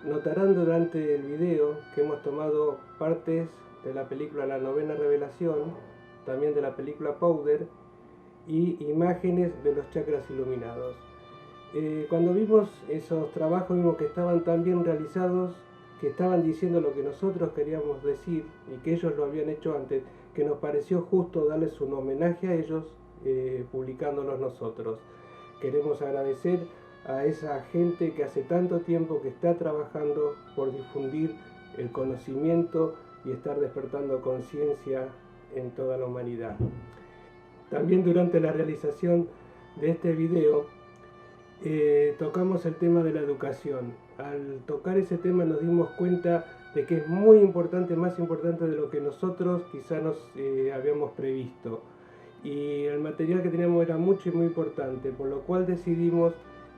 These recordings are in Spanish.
Notarán durante el video que hemos tomado partes de la película La Novena Revelación, también de la película Powder, y imágenes de los chakras iluminados. Cuando vimos esos trabajos vimos que estaban tan bien realizados, que estaban diciendo lo que nosotros queríamos decir y que ellos lo habían hecho antes, que nos pareció justo darles un homenaje a ellos publicándolos nosotros. Queremos agradecer a esa gente que hace tanto tiempo que está trabajando por difundir el conocimiento y estar despertando conciencia en toda la humanidad. También durante la realización de este video tocamos el tema de la educación. Al tocar ese tema nos dimos cuenta de que es muy importante, más importante de lo que nosotros quizá nos habíamos previsto. Y el material que teníamos era mucho y muy importante, por lo cual decidimos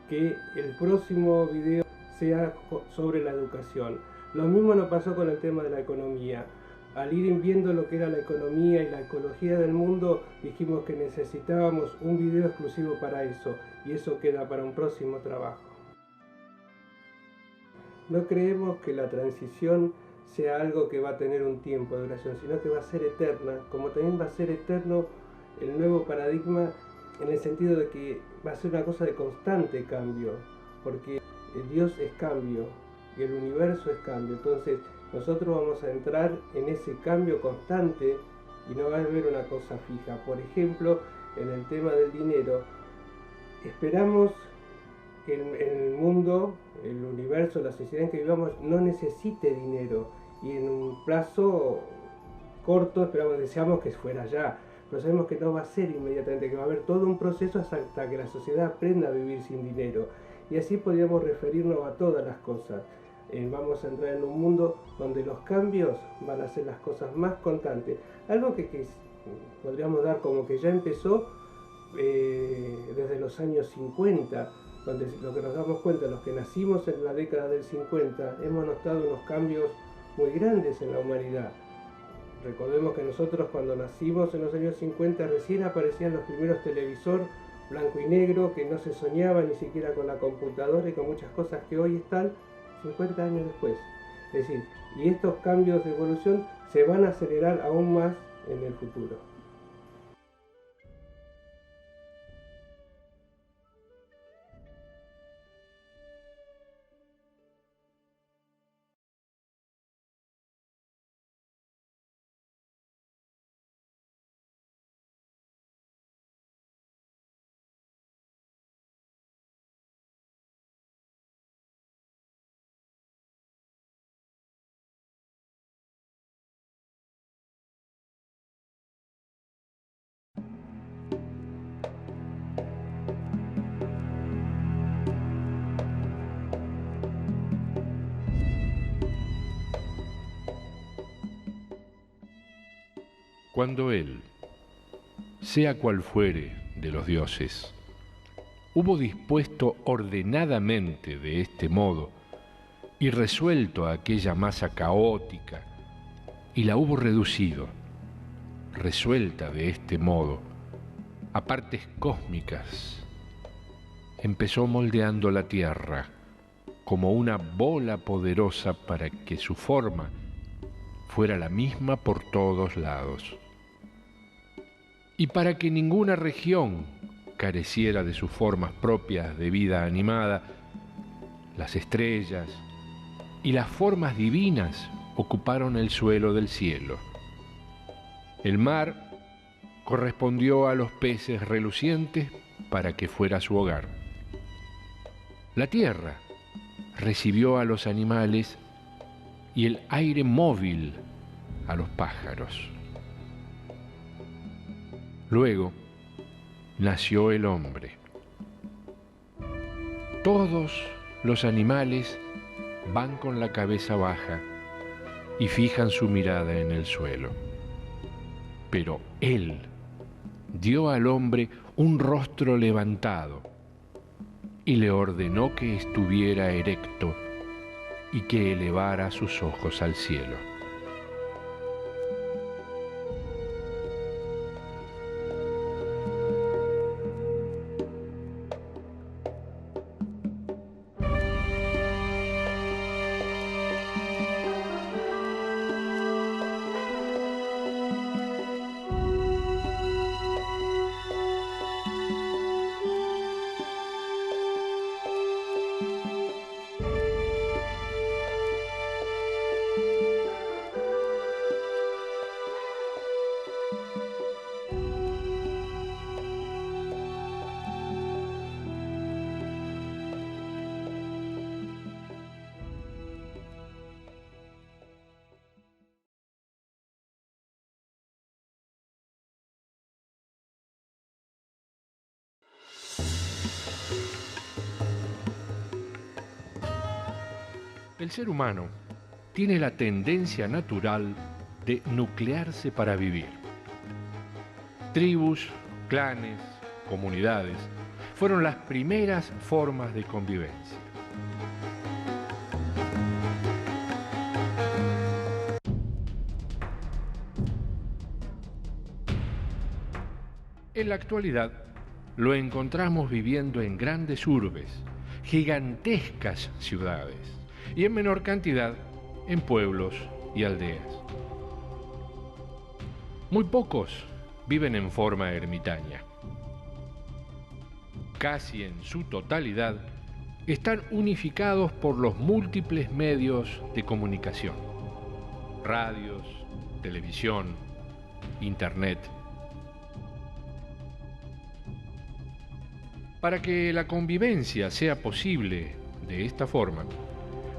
que el próximo video sea sobre la educación. Lo mismo nos pasó con el tema de la economía. Al ir viendo lo que era la economía y la ecología del mundo, dijimos que necesitábamos un video exclusivo para eso, y eso queda para un próximo trabajo. No creemos que la transición sea algo que va a tener un tiempo de duración, sino que va a ser eterna, como también va a ser eterno el nuevo paradigma, en el sentido de que va a ser una cosa de constante cambio, porque Dios es cambio y el universo es cambio. Entonces nosotros vamos a entrar en ese cambio constante y no va a haber una cosa fija. Por ejemplo, en el tema del dinero, esperamos que el mundo, el universo, la sociedad en que vivamos no necesite dinero, y en un plazo corto deseamos que fuera ya, pero sabemos que no va a ser inmediatamente, que va a haber todo un proceso hasta que la sociedad aprenda a vivir sin dinero, y así podríamos referirnos a todas las cosas. Vamos a entrar en un mundo donde los cambios van a ser las cosas más constantes, algo que podríamos dar como que ya empezó desde los años 50, donde lo que nos damos cuenta, los que nacimos en la década del 50, hemos notado unos cambios muy grandes en la humanidad. Recordemos que nosotros cuando nacimos en los años 50 recién aparecían los primeros televisores blanco y negro, que no se soñaba ni siquiera con la computadora y con muchas cosas que hoy están 50 años después. Es decir, y estos cambios de evolución se van a acelerar aún más en el futuro. Cuando él, sea cual fuere de los dioses, hubo dispuesto ordenadamente de este modo y resuelto aquella masa caótica, y la hubo reducido, resuelta de este modo, a partes cósmicas, empezó moldeando la tierra como una bola poderosa para que su forma fuera la misma por todos lados. Y para que ninguna región careciera de sus formas propias de vida animada, las estrellas y las formas divinas ocuparon el suelo del cielo. El mar correspondió a los peces relucientes para que fuera su hogar. La tierra recibió a los animales y el aire móvil a los pájaros. Luego nació el hombre. Todos los animales van con la cabeza baja y fijan su mirada en el suelo. Pero él dio al hombre un rostro levantado y le ordenó que estuviera erecto y que elevara sus ojos al cielo. El ser humano tiene la tendencia natural de nuclearse para vivir. Tribus, clanes, comunidades fueron las primeras formas de convivencia. En la actualidad, lo encontramos viviendo en grandes urbes, gigantescas ciudades, y en menor cantidad en pueblos y aldeas. Muy pocos viven en forma ermitaña. Casi en su totalidad están unificados por los múltiples medios de comunicación: radios, televisión, internet. Para que la convivencia sea posible de esta forma,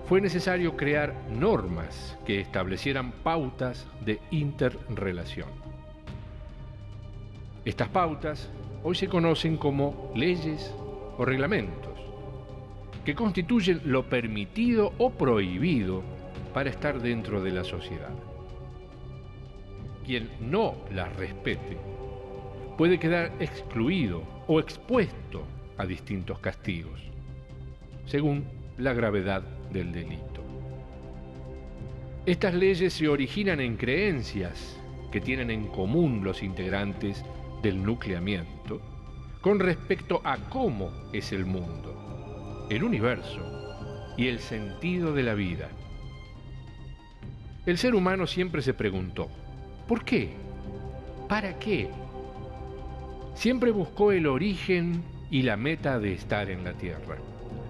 fue necesario crear normas que establecieran pautas de interrelación. Estas pautas hoy se conocen como leyes o reglamentos, que constituyen lo permitido o prohibido para estar dentro de la sociedad. Quien no las respete puede quedar excluido o expuesto a distintos castigos, según la gravedad del delito. Estas leyes se originan en creencias que tienen en común los integrantes del nucleamiento con respecto a cómo es el mundo, el universo y el sentido de la vida. El ser humano siempre se preguntó: ¿por qué? ¿Para qué? Siempre buscó el origen y la meta de estar en la Tierra,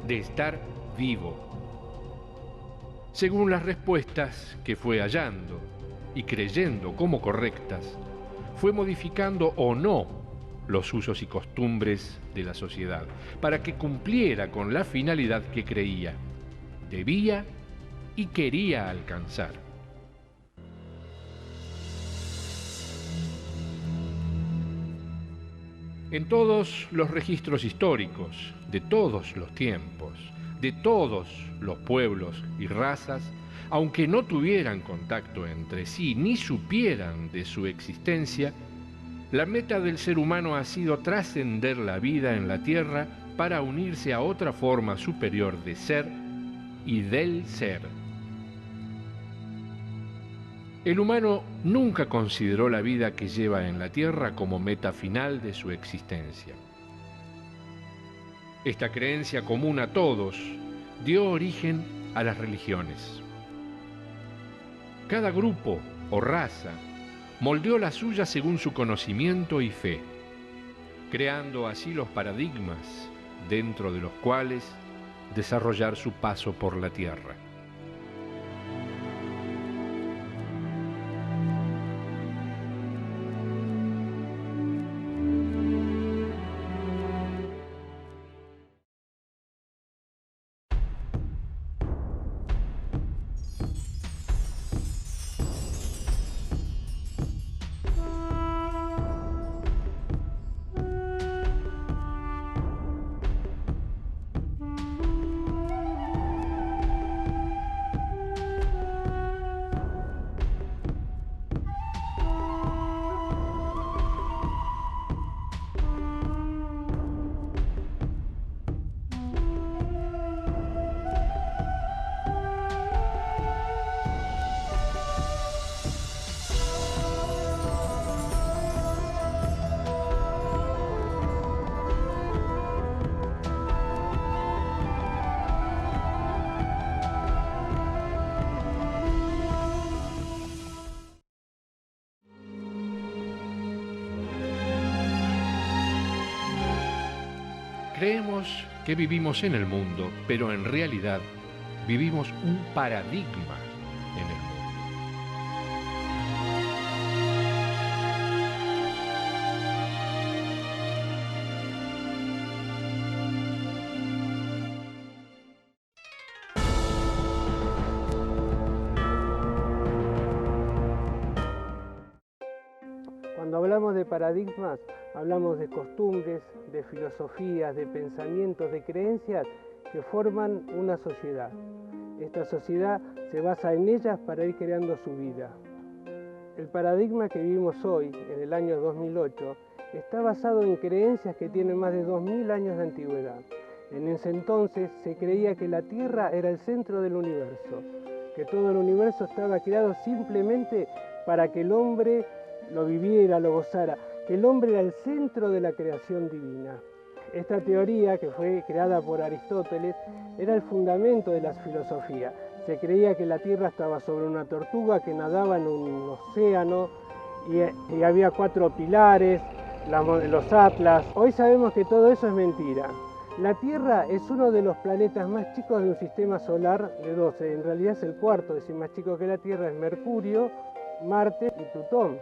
de estar vivo. Según las respuestas que fue hallando y creyendo como correctas, fue modificando o no los usos y costumbres de la sociedad para que cumpliera con la finalidad que creía, debía y quería alcanzar. En todos los registros históricos, de todos los tiempos, de todos los pueblos y razas, aunque no tuvieran contacto entre sí ni supieran de su existencia, la meta del ser humano ha sido trascender la vida en la tierra para unirse a otra forma superior de ser y del ser. El humano nunca consideró la vida que lleva en la tierra como meta final de su existencia. Esta creencia común a todos dio origen a las religiones. Cada grupo o raza moldeó la suya según su conocimiento y fe, creando así los paradigmas dentro de los cuales desarrollar su paso por la tierra. Creemos que vivimos en el mundo, pero en realidad vivimos un paradigma en el mundo. Cuando hablamos de paradigmas, hablamos de costumbres, de filosofías, de pensamientos, de creencias que forman una sociedad. esta sociedad se basa en ellas para ir creando su vida. El paradigma que vivimos hoy, en el año 2008, está basado en creencias que tienen más de 2000 años de antigüedad. En ese entonces se creía que la Tierra era el centro del universo, que todo el universo estaba creado simplemente para que el hombre lo viviera, lo gozara, que el hombre era el centro de la creación divina. Esta teoría, que fue creada por Aristóteles, era el fundamento de la filosofía. Se creía que la Tierra estaba sobre una tortuga que nadaba en un océano y había 4 pilares, los atlas. Hoy sabemos que todo eso es mentira. La Tierra es uno de los planetas más chicos de un sistema solar de 12. En realidad es el cuarto, es decir, más chico que la Tierra es Mercurio, Marte y Plutón.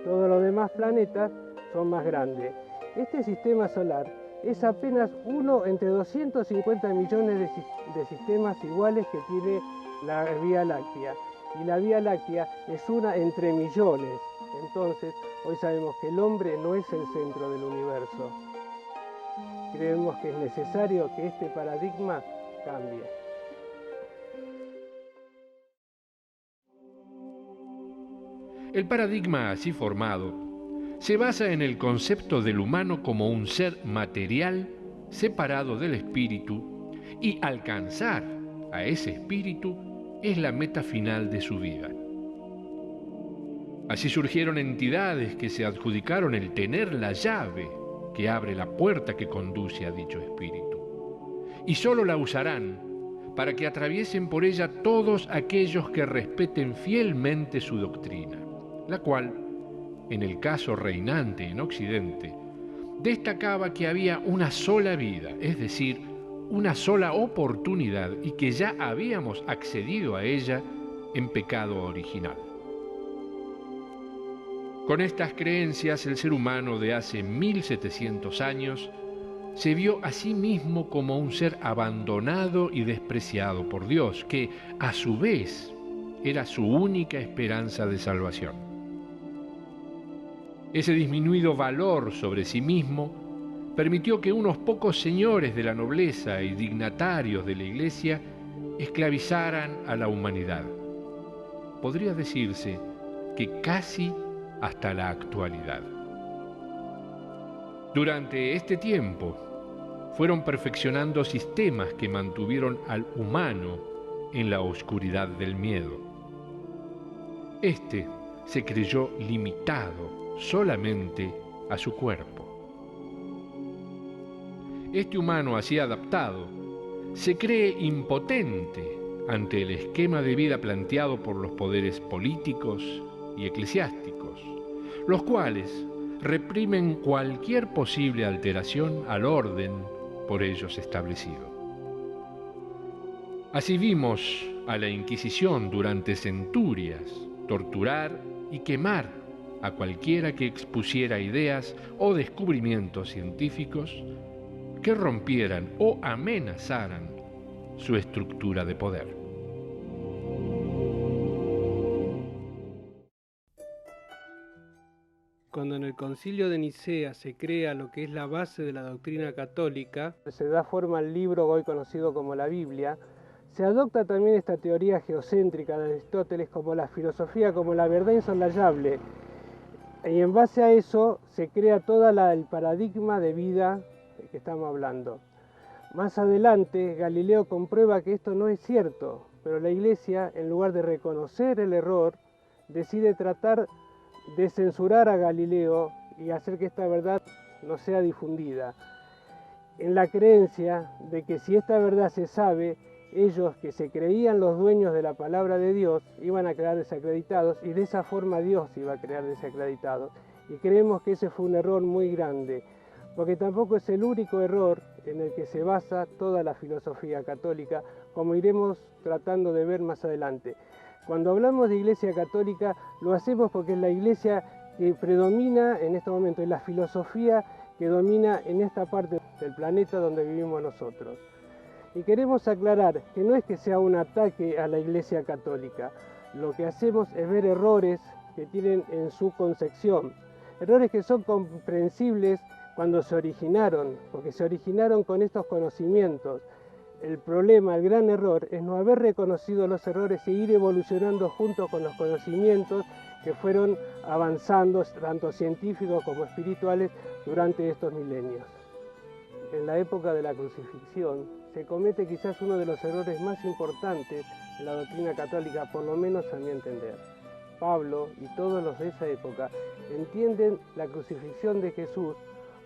Todos los demás planetas son más grandes. Este sistema solar es apenas uno entre 250 millones de sistemas iguales que tiene la Vía Láctea. Y la Vía Láctea es una entre millones. Entonces, hoy sabemos que el hombre no es el centro del universo. Creemos que es necesario que este paradigma cambie. El paradigma así formado se basa en el concepto del humano como un ser material separado del espíritu, y alcanzar a ese espíritu es la meta final de su vida. Así surgieron entidades que se adjudicaron el tener la llave que abre la puerta que conduce a dicho espíritu, y solo la usarán para que atraviesen por ella todos aquellos que respeten fielmente su doctrina, la cual, en el caso reinante en Occidente, destacaba que había una sola vida, es decir, una sola oportunidad, y que ya habíamos accedido a ella en pecado original. Con estas creencias, el ser humano de hace 1700 años se vio a sí mismo como un ser abandonado y despreciado por Dios, que a su vez era su única esperanza de salvación. Ese disminuido valor sobre sí mismo permitió que unos pocos señores de la nobleza y dignatarios de la Iglesia esclavizaran a la humanidad. Podría decirse que casi hasta la actualidad. Durante este tiempo fueron perfeccionando sistemas que mantuvieron al humano en la oscuridad del miedo. Este se creyó limitado solamente a su cuerpo. Este humano así adaptado se cree impotente ante el esquema de vida planteado por los poderes políticos y eclesiásticos, los cuales reprimen cualquier posible alteración al orden por ellos establecido. Así vimos a la Inquisición durante centurias torturar y quemar a cualquiera que expusiera ideas o descubrimientos científicos que rompieran o amenazaran su estructura de poder. Cuando en el Concilio de Nicea se crea lo que es la base de la doctrina católica, se da forma al libro hoy conocido como la Biblia, se adopta también esta teoría geocéntrica de Aristóteles como la filosofía, como la verdad insoslayable. Y en base a eso se crea todo el paradigma de vida que estamos hablando. Más adelante, Galileo comprueba que esto no es cierto, pero la Iglesia, en lugar de reconocer el error, decide tratar de censurar a Galileo y hacer que esta verdad no sea difundida, en la creencia de que si esta verdad se sabe, ellos que se creían los dueños de la palabra de Dios iban a quedar desacreditados, y de esa forma Dios iba a quedar desacreditado. Y creemos que ese fue un error muy grande, porque tampoco es el único error en el que se basa toda la filosofía católica, como iremos tratando de ver más adelante. Cuando hablamos de Iglesia Católica, lo hacemos porque es la Iglesia que predomina en este momento, es la filosofía que domina en esta parte del planeta donde vivimos nosotros. Y queremos aclarar que no es que sea un ataque a la Iglesia Católica, lo que hacemos es ver errores que tienen en su concepción, errores que son comprensibles cuando se originaron, porque se originaron con estos conocimientos. El problema, el gran error, es no haber reconocido los errores e ir evolucionando junto con los conocimientos que fueron avanzando, tanto científicos como espirituales, durante estos milenios. En la época de la crucifixión se comete quizás uno de los errores más importantes en la doctrina católica, por lo menos a mi entender. Pablo y todos los de esa época entienden la crucifixión de Jesús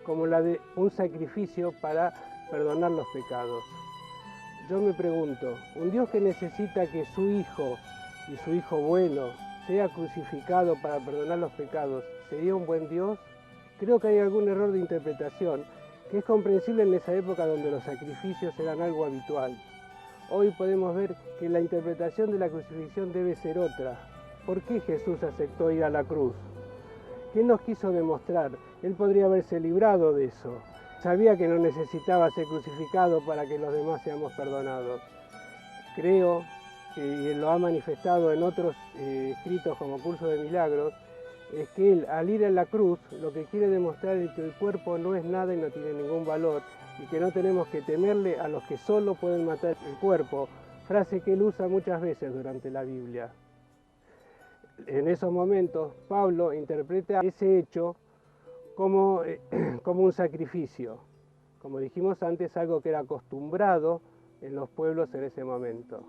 como la de un sacrificio para perdonar los pecados. Yo me pregunto, un Dios que necesita que su Hijo, y su Hijo bueno, sea crucificado para perdonar los pecados, ¿sería un buen Dios? Creo que hay algún error de interpretación que es comprensible en esa época donde los sacrificios eran algo habitual. Hoy podemos ver que la interpretación de la crucifixión debe ser otra. ¿Por qué Jesús aceptó ir a la cruz? ¿Qué nos quiso demostrar? Él podría haberse librado de eso. Sabía que no necesitaba ser crucificado para que los demás seamos perdonados. Creo, y lo ha manifestado en otros escritos como Curso de Milagros, es que él, al ir a la cruz, lo que quiere demostrar es que el cuerpo no es nada y no tiene ningún valor, y que no tenemos que temerle a los que solo pueden matar el cuerpo, frase que él usa muchas veces durante la Biblia. En esos momentos, Pablo interpreta ese hecho como un sacrificio. Como dijimos antes, algo que era acostumbrado en los pueblos en ese momento.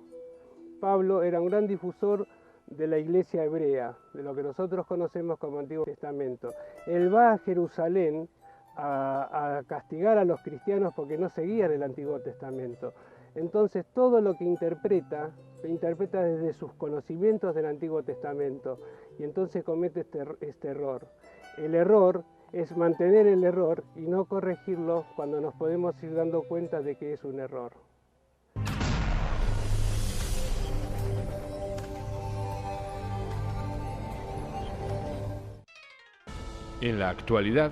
Pablo era un gran difusor de la iglesia hebrea, de lo que nosotros conocemos como Antiguo Testamento. Él va a Jerusalén a castigar a los cristianos porque no seguían el Antiguo Testamento. Entonces todo lo que interpreta desde sus conocimientos del Antiguo Testamento, y entonces comete este error. El error es mantener el error y no corregirlo cuando nos podemos ir dando cuenta de que es un error. En la actualidad,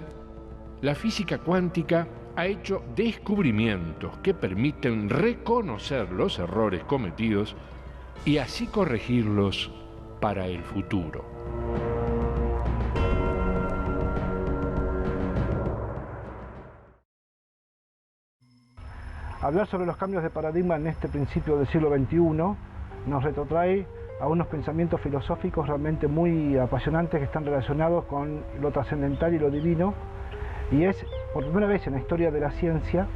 la física cuántica ha hecho descubrimientos que permiten reconocer los errores cometidos y así corregirlos para el futuro. Hablar sobre los cambios de paradigma en este principio del siglo XXI nos retrotrae a unos pensamientos filosóficos realmente muy apasionantes que están relacionados con lo trascendental y lo divino, y es por primera vez en la historia de la ciencia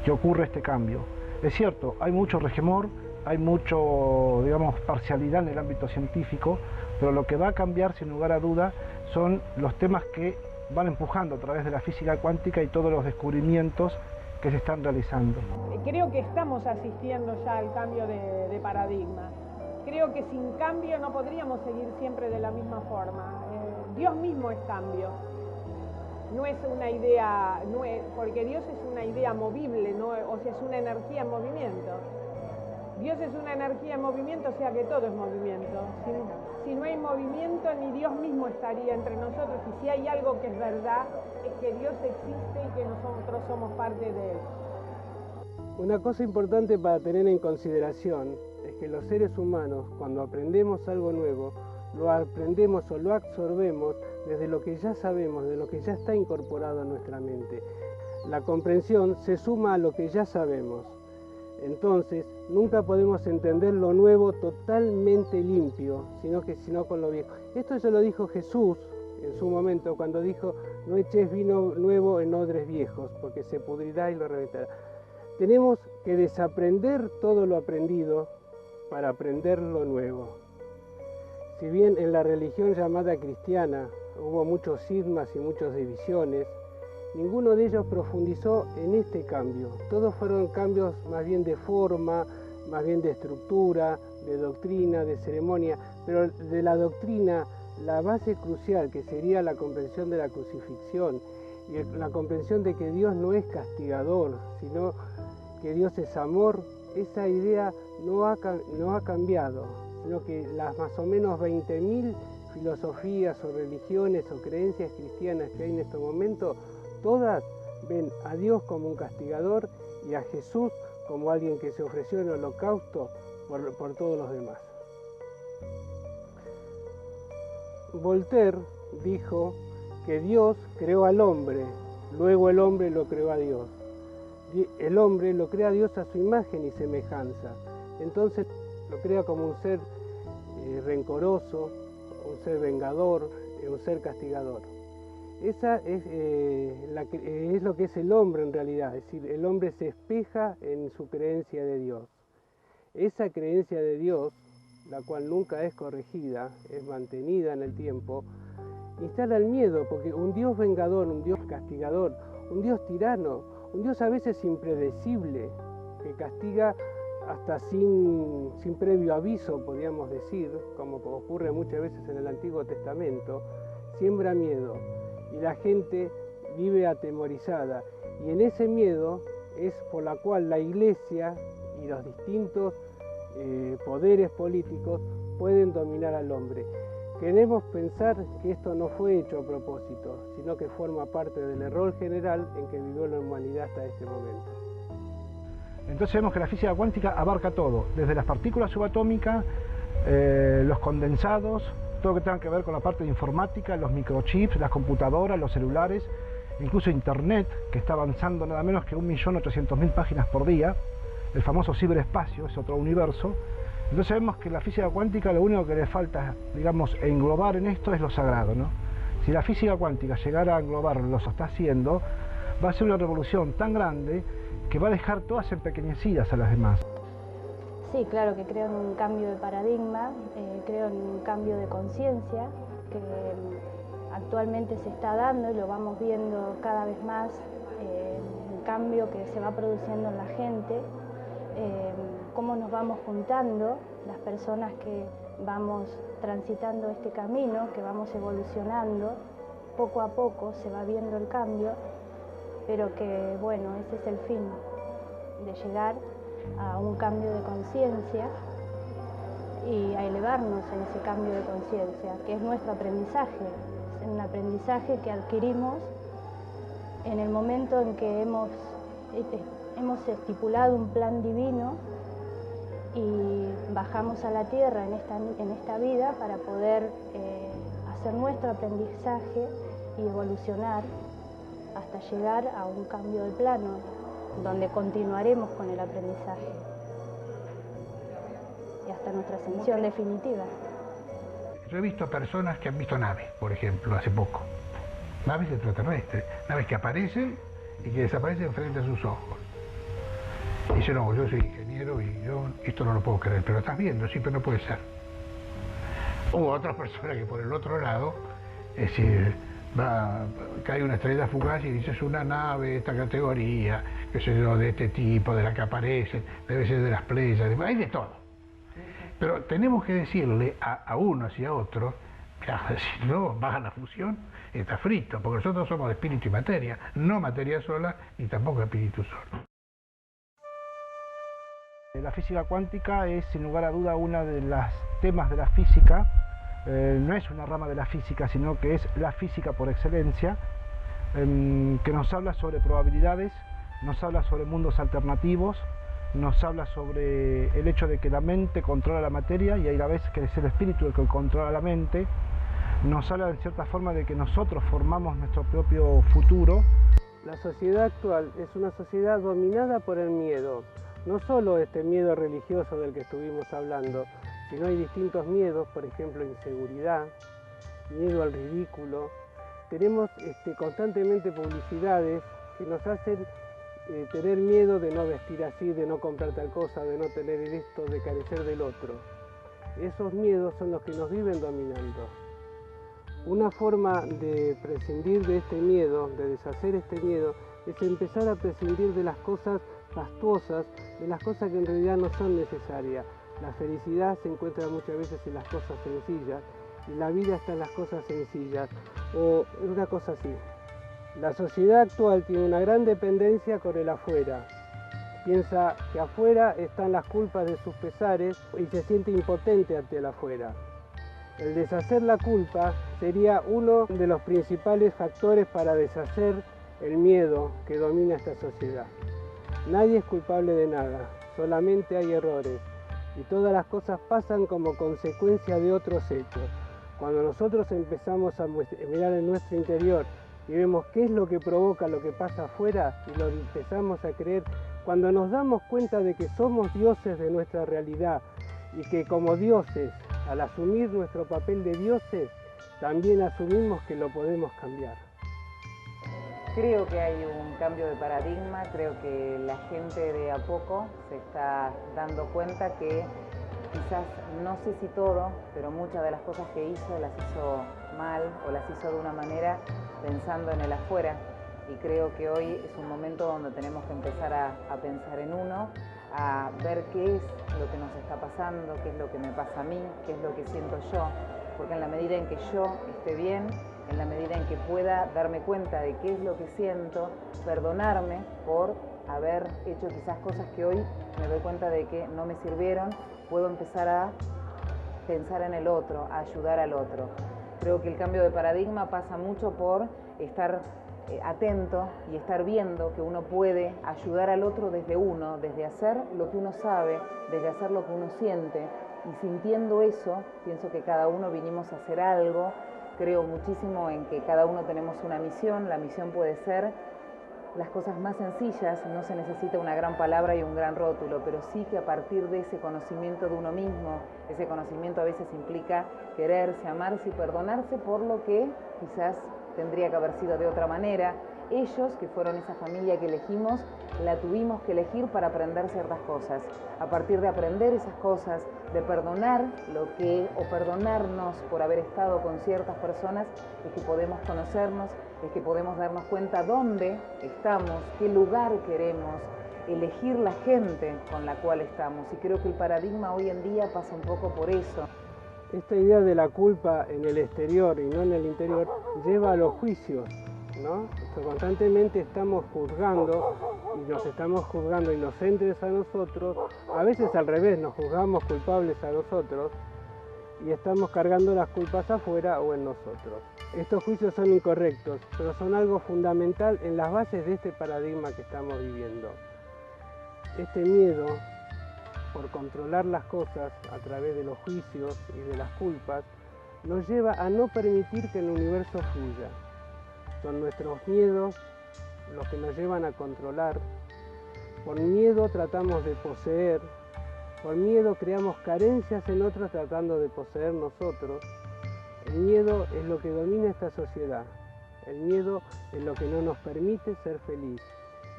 que ocurre este cambio. Es cierto, hay mucho resquemor, hay mucho, digamos, parcialidad en el ámbito científico, pero lo que va a cambiar sin lugar a duda son los temas que van empujando a través de la física cuántica y todos los descubrimientos que se están realizando. Creo que estamos asistiendo ya al cambio de paradigma. Creo que sin cambio no podríamos seguir siempre de la misma forma. Dios mismo es cambio. No es una idea, porque Dios es una idea movible, ¿no? O sea, es una energía en movimiento. Dios es una energía en movimiento, o sea que todo es movimiento. Si no hay movimiento, ni Dios mismo estaría entre nosotros. Y si hay algo que es verdad, es que Dios existe y que nosotros somos parte de Él. Una cosa importante para tener en consideración es que los seres humanos, cuando aprendemos algo nuevo, lo aprendemos o lo absorbemos desde lo que ya sabemos, de lo que ya está incorporado a nuestra mente. La comprensión se suma a lo que ya sabemos. Entonces, nunca podemos entender lo nuevo totalmente limpio, sino con lo viejo. Esto ya lo dijo Jesús en su momento, cuando dijo: no eches vino nuevo en odres viejos, porque se pudrirá y lo reventará. Tenemos que desaprender todo lo aprendido para aprender lo nuevo. Si bien en la religión llamada cristiana hubo muchos cismas y muchas divisiones, ninguno de ellos profundizó en este cambio. Todos fueron cambios más bien de forma, más bien de estructura, de doctrina, de ceremonia, pero de la doctrina, la base crucial, que sería la comprensión de la crucifixión y la comprensión de que Dios no es castigador, sino que Dios es amor, esa idea no ha cambiado, sino que las más o menos 20.000 filosofías o religiones o creencias cristianas que hay en este momento, todas ven a Dios como un castigador y a Jesús como alguien que se ofreció en holocausto por todos los demás. Voltaire dijo que Dios creó al hombre, luego el hombre lo creó a Dios. el hombre lo crea a Dios a su imagen y semejanza. Entonces lo crea como un ser rencoroso, un ser vengador, un ser castigador. Esa es lo que es el hombre en realidad, es decir, el hombre se espeja en su creencia de Dios. Esa creencia de Dios, la cual nunca es corregida, es mantenida en el tiempo, instala el miedo, porque un Dios vengador, un Dios castigador, un Dios tirano, un Dios a veces impredecible, que castiga hasta sin previo aviso, podríamos decir, como ocurre muchas veces en el Antiguo Testamento, siembra miedo y la gente vive atemorizada. Y en ese miedo es por la cual la Iglesia y los distintos poderes políticos pueden dominar al hombre. Queremos pensar que esto no fue hecho a propósito, sino que forma parte del error general en que vivió la humanidad hasta este momento. Entonces vemos que la física cuántica abarca todo, desde las partículas subatómicas, los condensados, todo lo que tenga que ver con la parte de informática, los microchips, las computadoras, los celulares, incluso Internet, que está avanzando nada menos que 1.800.000 páginas por día, el famoso ciberespacio, es otro universo. Entonces vemos que la física cuántica lo único que le falta, digamos, englobar en esto es lo sagrado, ¿no? Si la física cuántica llegara a englobar lo que está haciendo, va a ser una revolución tan grande que va a dejar todas empequeñecidas a las demás. Sí, claro que creo en un cambio de paradigma, creo en un cambio de conciencia que actualmente se está dando y lo vamos viendo cada vez más, el cambio que se va produciendo en la gente, cómo nos vamos juntando, las personas que vamos transitando este camino, que vamos evolucionando, poco a poco se va viendo el cambio, pero que bueno, ese es el fin, de llegar a un cambio de conciencia y a elevarnos en ese cambio de conciencia, que es nuestro aprendizaje, es un aprendizaje que adquirimos en el momento en que hemos estipulado un plan divino y bajamos a la tierra en esta vida para poder hacer nuestro aprendizaje y evolucionar hasta llegar a un cambio de plano, donde continuaremos con el aprendizaje y hasta nuestra ascensión definitiva. Yo he visto personas que han visto naves, por ejemplo, hace poco. Naves extraterrestres, naves que aparecen y que desaparecen frente a sus ojos. Y dice, no, yo soy ingeniero y yo esto no lo puedo creer, pero estás viendo, sí, pero no puede ser. Hubo otras personas que por el otro lado, es decir, cae una estrella fugaz y dice, es una nave de esta categoría, qué sé yo, de este tipo, de la que aparece, debe ser de las Pléyades, hay de todo. Pero tenemos que decirle a unos y a otros que si no baja la fusión, está frito, porque nosotros somos de espíritu y materia, no materia sola, ni tampoco espíritu solo. La física cuántica es sin lugar a duda uno de los temas de la física, no es una rama de la física, sino que es la física por excelencia, que nos habla sobre probabilidades, nos habla sobre mundos alternativos, nos habla sobre el hecho de que la mente controla la materia y hay la vez que es el espíritu el que controla la mente, nos habla en cierta forma de que nosotros formamos nuestro propio futuro. La sociedad actual es una sociedad dominada por el miedo. No solo este miedo religioso del que estuvimos hablando, sino hay distintos miedos, por ejemplo, inseguridad, miedo al ridículo. Tenemos constantemente publicidades que nos hacen tener miedo de no vestir así, de no comprar tal cosa, de no tener esto, de carecer del otro. Esos miedos son los que nos viven dominando. Una forma de prescindir de este miedo, de deshacer este miedo, es empezar a prescindir de las cosas fastuosas, de las cosas que en realidad no son necesarias. La felicidad se encuentra muchas veces en las cosas sencillas, y la vida está en las cosas sencillas, o en una cosa así. La sociedad actual tiene una gran dependencia con el afuera. Piensa que afuera están las culpas de sus pesares y se siente impotente ante el afuera. El deshacer la culpa sería uno de los principales factores para deshacer el miedo que domina esta sociedad. Nadie es culpable de nada, solamente hay errores y todas las cosas pasan como consecuencia de otros hechos. Cuando nosotros empezamos a mirar en nuestro interior y vemos qué es lo que provoca lo que pasa afuera y lo empezamos a creer, cuando nos damos cuenta de que somos dioses de nuestra realidad y que como dioses, al asumir nuestro papel de dioses, también asumimos que lo podemos cambiar. Creo que hay un cambio de paradigma, creo que la gente de a poco se está dando cuenta que quizás, no sé si todo, pero muchas de las cosas que hizo las hizo mal o las hizo de una manera pensando en el afuera. Y creo que hoy es un momento donde tenemos que empezar a pensar en uno, a ver qué es lo que nos está pasando, qué es lo que me pasa a mí, qué es lo que siento yo. Porque en la medida en que yo esté bien, en la medida en que pueda darme cuenta de qué es lo que siento, perdonarme por haber hecho quizás cosas que hoy me doy cuenta de que no me sirvieron, puedo empezar a pensar en el otro, a ayudar al otro. Creo que el cambio de paradigma pasa mucho por estar atento y estar viendo que uno puede ayudar al otro desde uno, desde hacer lo que uno sabe, desde hacer lo que uno siente. Y sintiendo eso, pienso que cada uno vinimos a hacer algo. Creo muchísimo en que cada uno tenemos una misión. La misión puede ser las cosas más sencillas, no se necesita una gran palabra y un gran rótulo, pero sí que a partir de ese conocimiento de uno mismo, ese conocimiento a veces implica quererse, amarse y perdonarse por lo que quizás tendría que haber sido de otra manera. Ellos, que fueron esa familia que elegimos, la tuvimos que elegir para aprender ciertas cosas. A partir de aprender esas cosas, de perdonar lo que, o perdonarnos por haber estado con ciertas personas, es que podemos conocernos, es que podemos darnos cuenta dónde estamos, qué lugar queremos, elegir la gente con la cual estamos. Y creo que el paradigma hoy en día pasa un poco por eso. Esta idea de la culpa en el exterior y no en el interior lleva a los juicios, ¿no? Constantemente estamos juzgando y nos estamos juzgando inocentes a nosotros, a veces al revés, nos juzgamos culpables a nosotros y estamos cargando las culpas afuera o en nosotros. Estos juicios son incorrectos, pero son algo fundamental en las bases de este paradigma que estamos viviendo. Este miedo por controlar las cosas a través de los juicios y de las culpas nos lleva a no permitir que el universo fluya. Son nuestros miedos los que nos llevan a controlar. Por miedo tratamos de poseer. Por miedo creamos carencias en otros tratando de poseer nosotros. El miedo es lo que domina esta sociedad. El miedo es lo que no nos permite ser feliz.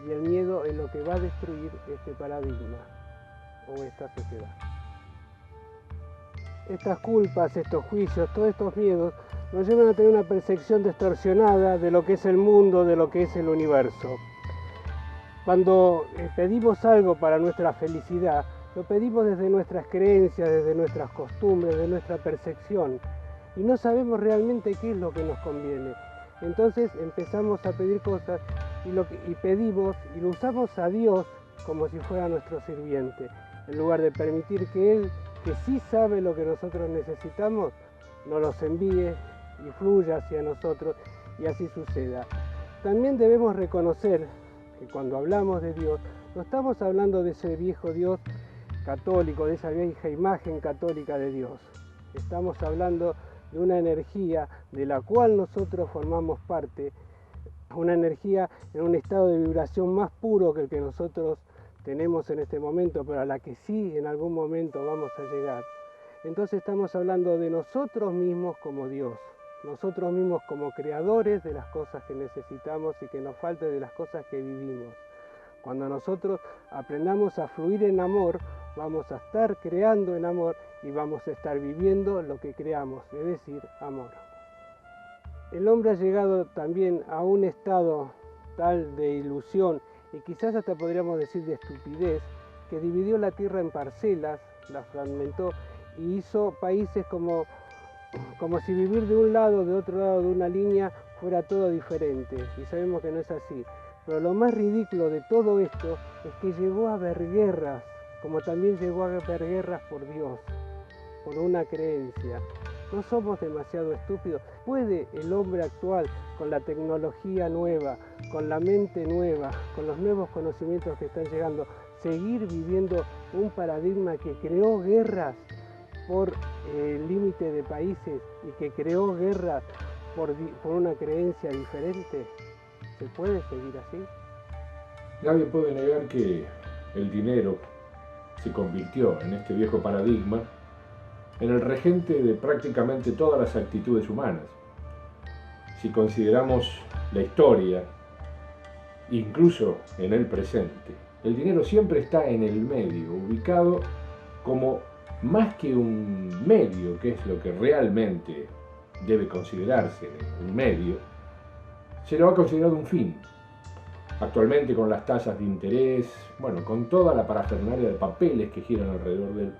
Y el miedo es lo que va a destruir este paradigma o esta sociedad. Estas culpas, estos juicios, todos estos miedos nos llevan a tener una percepción distorsionada de lo que es el mundo, de lo que es el universo. Cuando pedimos algo para nuestra felicidad, lo pedimos desde nuestras creencias, desde nuestras costumbres, de nuestra percepción, y no sabemos realmente qué es lo que nos conviene. Entonces empezamos a pedir cosas y pedimos y lo usamos a Dios como si fuera nuestro sirviente, en lugar de permitir que Él, que sí sabe lo que nosotros necesitamos, nos los envíe y fluya hacia nosotros y así suceda. También debemos reconocer que cuando hablamos de Dios, no estamos hablando de ese viejo Dios católico, de esa vieja imagen católica de Dios. Estamos hablando de una energía de la cual nosotros formamos parte, una energía en un estado de vibración más puro que el que nosotros tenemos en este momento, pero a la que sí en algún momento vamos a llegar. Entonces estamos hablando de nosotros mismos como Dios, nosotros mismos como creadores de las cosas que necesitamos y que nos falta de las cosas que vivimos. Cuando nosotros aprendamos a fluir en amor, vamos a estar creando en amor y vamos a estar viviendo lo que creamos, es decir, amor. El hombre ha llegado también a un estado tal de ilusión y quizás hasta podríamos decir de estupidez, que dividió la tierra en parcelas, la fragmentó y hizo países como si vivir de un lado, de otro lado de una línea, fuera todo diferente. Y sabemos que no es así. Pero lo más ridículo de todo esto es que llegó a haber guerras, como también llegó a haber guerras por Dios, por una creencia. No somos demasiado estúpidos. ¿Puede el hombre actual, con la tecnología nueva, con la mente nueva, con los nuevos conocimientos que están llegando, seguir viviendo un paradigma que creó guerras por el límite de países y que creó guerras por una creencia diferente? ¿Se puede seguir así? Nadie puede negar que el dinero se convirtió en este viejo paradigma en el regente de prácticamente todas las actitudes humanas. Si consideramos la historia, incluso en el presente, el dinero siempre está en el medio, ubicado como más que un medio, que es lo que realmente debe considerarse un medio, se lo ha considerado un fin. Actualmente, con las tasas de interés, con toda la parafernalia de papeles que giran alrededor de él,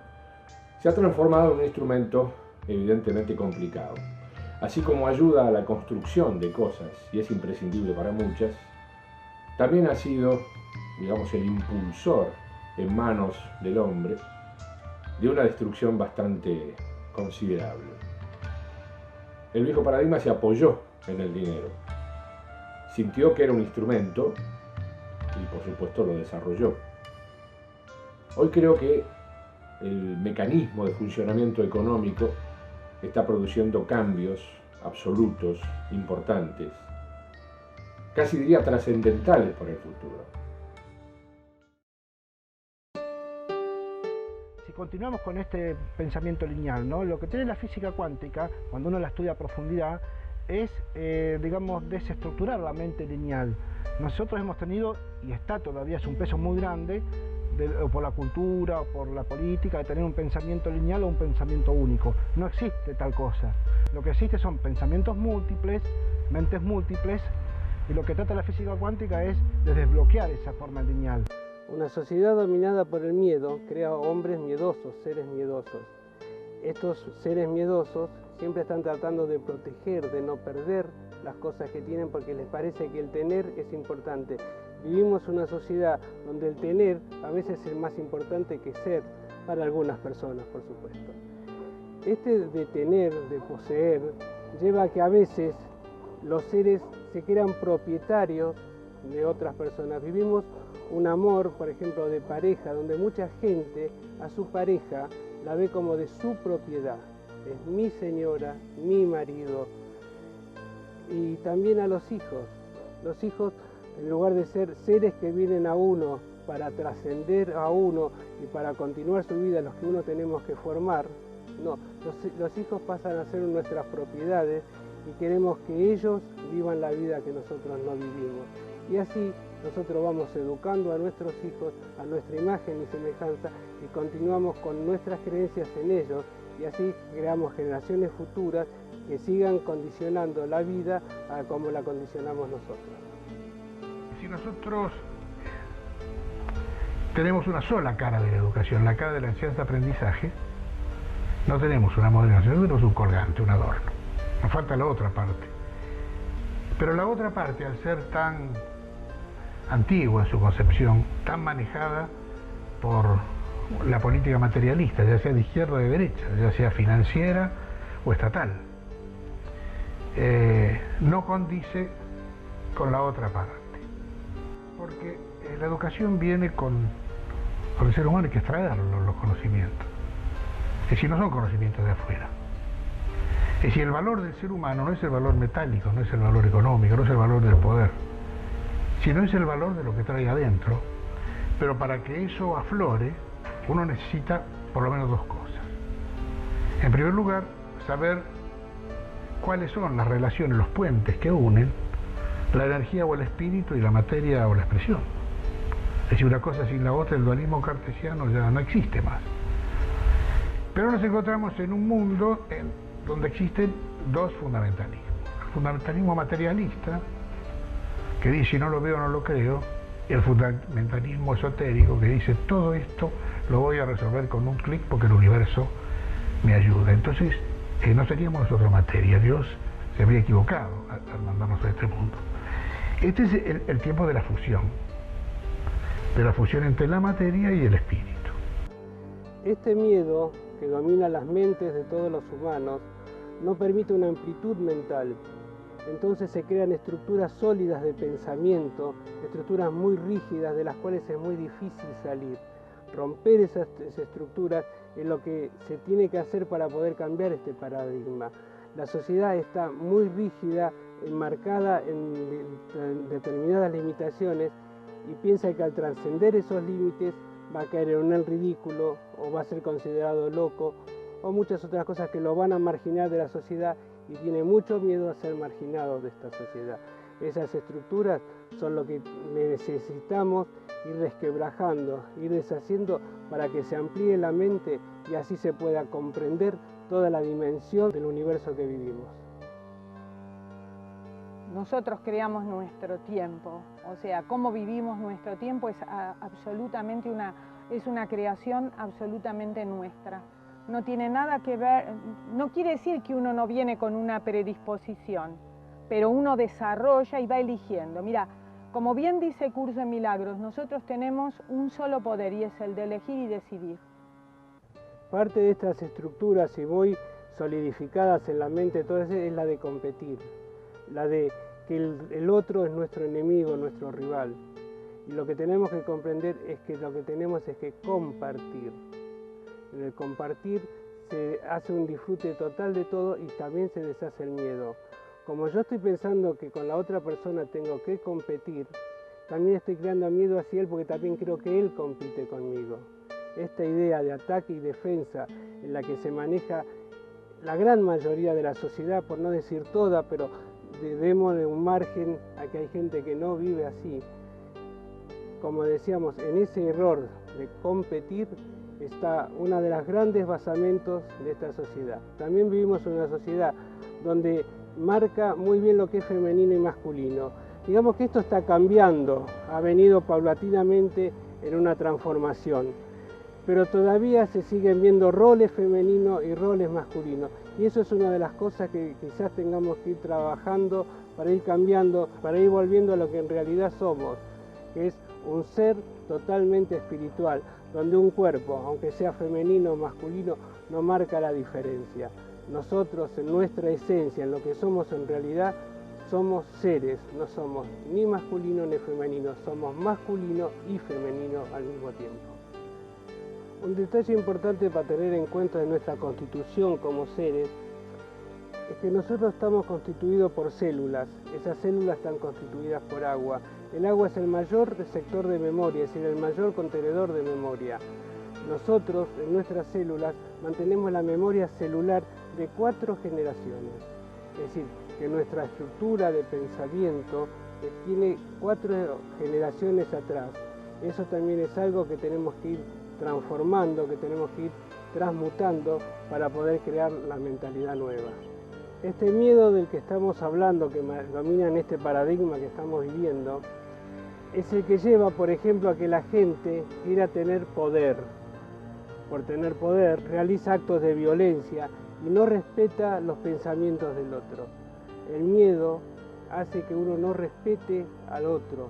se ha transformado en un instrumento evidentemente complicado. Así como ayuda a la construcción de cosas y es imprescindible para muchas, también ha sido, el impulsor en manos del hombre de una destrucción bastante considerable. El viejo paradigma se apoyó en el dinero, sintió que era un instrumento y por supuesto lo desarrolló. Hoy creo que el mecanismo de funcionamiento económico está produciendo cambios absolutos, importantes, casi diría trascendentales para el futuro. Si continuamos con este pensamiento lineal, ¿no? Lo que tiene la física cuántica, cuando uno la estudia a profundidad, es, desestructurar la mente lineal. Nosotros hemos tenido, y está todavía, es un peso muy grande, por la cultura o por la política, de tener un pensamiento lineal o un pensamiento único. No existe tal cosa. Lo que existe son pensamientos múltiples, mentes múltiples, y lo que trata la física cuántica es de desbloquear esa forma lineal. Una sociedad dominada por el miedo crea hombres miedosos, seres miedosos. Estos seres miedosos siempre están tratando de proteger, de no perder las cosas que tienen porque les parece que el tener es importante. Vivimos una sociedad donde el tener a veces es más importante que ser, para algunas personas, por supuesto. Este de tener, de poseer, lleva a que a veces los seres se crean propietarios de otras personas. Vivimos un amor, por ejemplo, de pareja, donde mucha gente a su pareja la ve como de su propiedad. Es mi señora, mi marido. Y también a los hijos. Los hijos, en lugar de ser seres que vienen a uno para trascender a uno y para continuar su vida, los que uno tenemos que formar, no, los hijos pasan a ser nuestras propiedades y queremos que ellos vivan la vida que nosotros no vivimos. Y así nosotros vamos educando a nuestros hijos a nuestra imagen y semejanza y continuamos con nuestras creencias en ellos y así creamos generaciones futuras que sigan condicionando la vida a como la condicionamos nosotros. Si nosotros tenemos una sola cara de la educación, la cara de la enseñanza-aprendizaje, no tenemos una modernización, tenemos un colgante, un adorno. Nos falta la otra parte. Pero la otra parte, al ser tan antigua en su concepción, tan manejada por la política materialista, ya sea de izquierda o de derecha, ya sea financiera o estatal, no condice con la otra parte. Porque la educación viene con el ser humano, hay que extraer los conocimientos. Es decir, no son conocimientos de afuera. Es decir, el valor del ser humano no es el valor metálico, no es el valor económico, no es el valor del poder, sino es el valor de lo que trae adentro. Pero para que eso aflore, uno necesita por lo menos dos cosas. En primer lugar, saber cuáles son las relaciones, los puentes que unen la energía o el espíritu y la materia o la expresión. Es decir, una cosa sin la otra, el dualismo cartesiano ya no existe más. Pero nos encontramos en un mundo donde existen dos fundamentalismos. El fundamentalismo materialista, que dice si no lo veo no lo creo, y el fundamentalismo esotérico, que dice todo esto lo voy a resolver con un clic porque el universo me ayuda. Entonces, no seríamos nosotros materia, Dios se habría equivocado al mandarnos a este mundo. Este es el tiempo de la fusión entre la materia y el espíritu. Este miedo que domina las mentes de todos los humanos no permite una amplitud mental. Entonces se crean estructuras sólidas de pensamiento, estructuras muy rígidas de las cuales es muy difícil salir. Romper esas estructuras es lo que se tiene que hacer para poder cambiar este paradigma. La sociedad está muy rígida, enmarcada en determinadas limitaciones y piensa que al trascender esos límites va a caer en el ridículo o va a ser considerado loco o muchas otras cosas que lo van a marginar de la sociedad y tiene mucho miedo a ser marginado de esta sociedad. Esas estructuras son lo que necesitamos ir resquebrajando, ir deshaciendo para que se amplíe la mente y así se pueda comprender toda la dimensión del universo que vivimos. Nosotros creamos nuestro tiempo, o sea, cómo vivimos nuestro tiempo es absolutamente una creación absolutamente nuestra. No tiene nada que ver, no quiere decir que uno no viene con una predisposición, pero uno desarrolla y va eligiendo. Mira, como bien dice Curso en Milagros, nosotros tenemos un solo poder y es el de elegir y decidir. Parte de estas estructuras, y voy solidificadas en la mente, todas es la de competir, la de que el otro es nuestro enemigo, nuestro rival. Y lo que tenemos que comprender es que lo que tenemos es que compartir. En el compartir se hace un disfrute total de todo y también se deshace el miedo. Como yo estoy pensando que con la otra persona tengo que competir, también estoy creando miedo hacia él porque también creo que él compite conmigo. Esta idea de ataque y defensa en la que se maneja la gran mayoría de la sociedad, por no decir toda, pero démosle un margen a que hay gente que no vive así. Como decíamos, en ese error de competir está uno de los grandes basamentos de esta sociedad. También vivimos en una sociedad donde marca muy bien lo que es femenino y masculino. Digamos que esto está cambiando, ha venido paulatinamente en una transformación, pero todavía se siguen viendo roles femeninos y roles masculinos. Y eso es una de las cosas que quizás tengamos que ir trabajando para ir cambiando, para ir volviendo a lo que en realidad somos, que es un ser totalmente espiritual, donde un cuerpo, aunque sea femenino o masculino, no marca la diferencia. Nosotros, en nuestra esencia, en lo que somos en realidad, somos seres, no somos ni masculino ni femenino, somos masculino y femenino al mismo tiempo. Un detalle importante para tener en cuenta de nuestra constitución como seres es que nosotros estamos constituidos por células. Esas células están constituidas por agua. El agua es el mayor receptor de memoria, es decir, el mayor contenedor de memoria. Nosotros, en nuestras células, mantenemos la memoria celular de 4 generaciones. Es decir, que nuestra estructura de pensamiento tiene 4 generaciones atrás. Eso también es algo que tenemos que ir transformando, que tenemos que ir transmutando para poder crear la mentalidad nueva. Este miedo del que estamos hablando, que domina en este paradigma que estamos viviendo, es el que lleva, por ejemplo, a que la gente quiera tener poder. Por tener poder, realiza actos de violencia y no respeta los pensamientos del otro. El miedo hace que uno no respete al otro,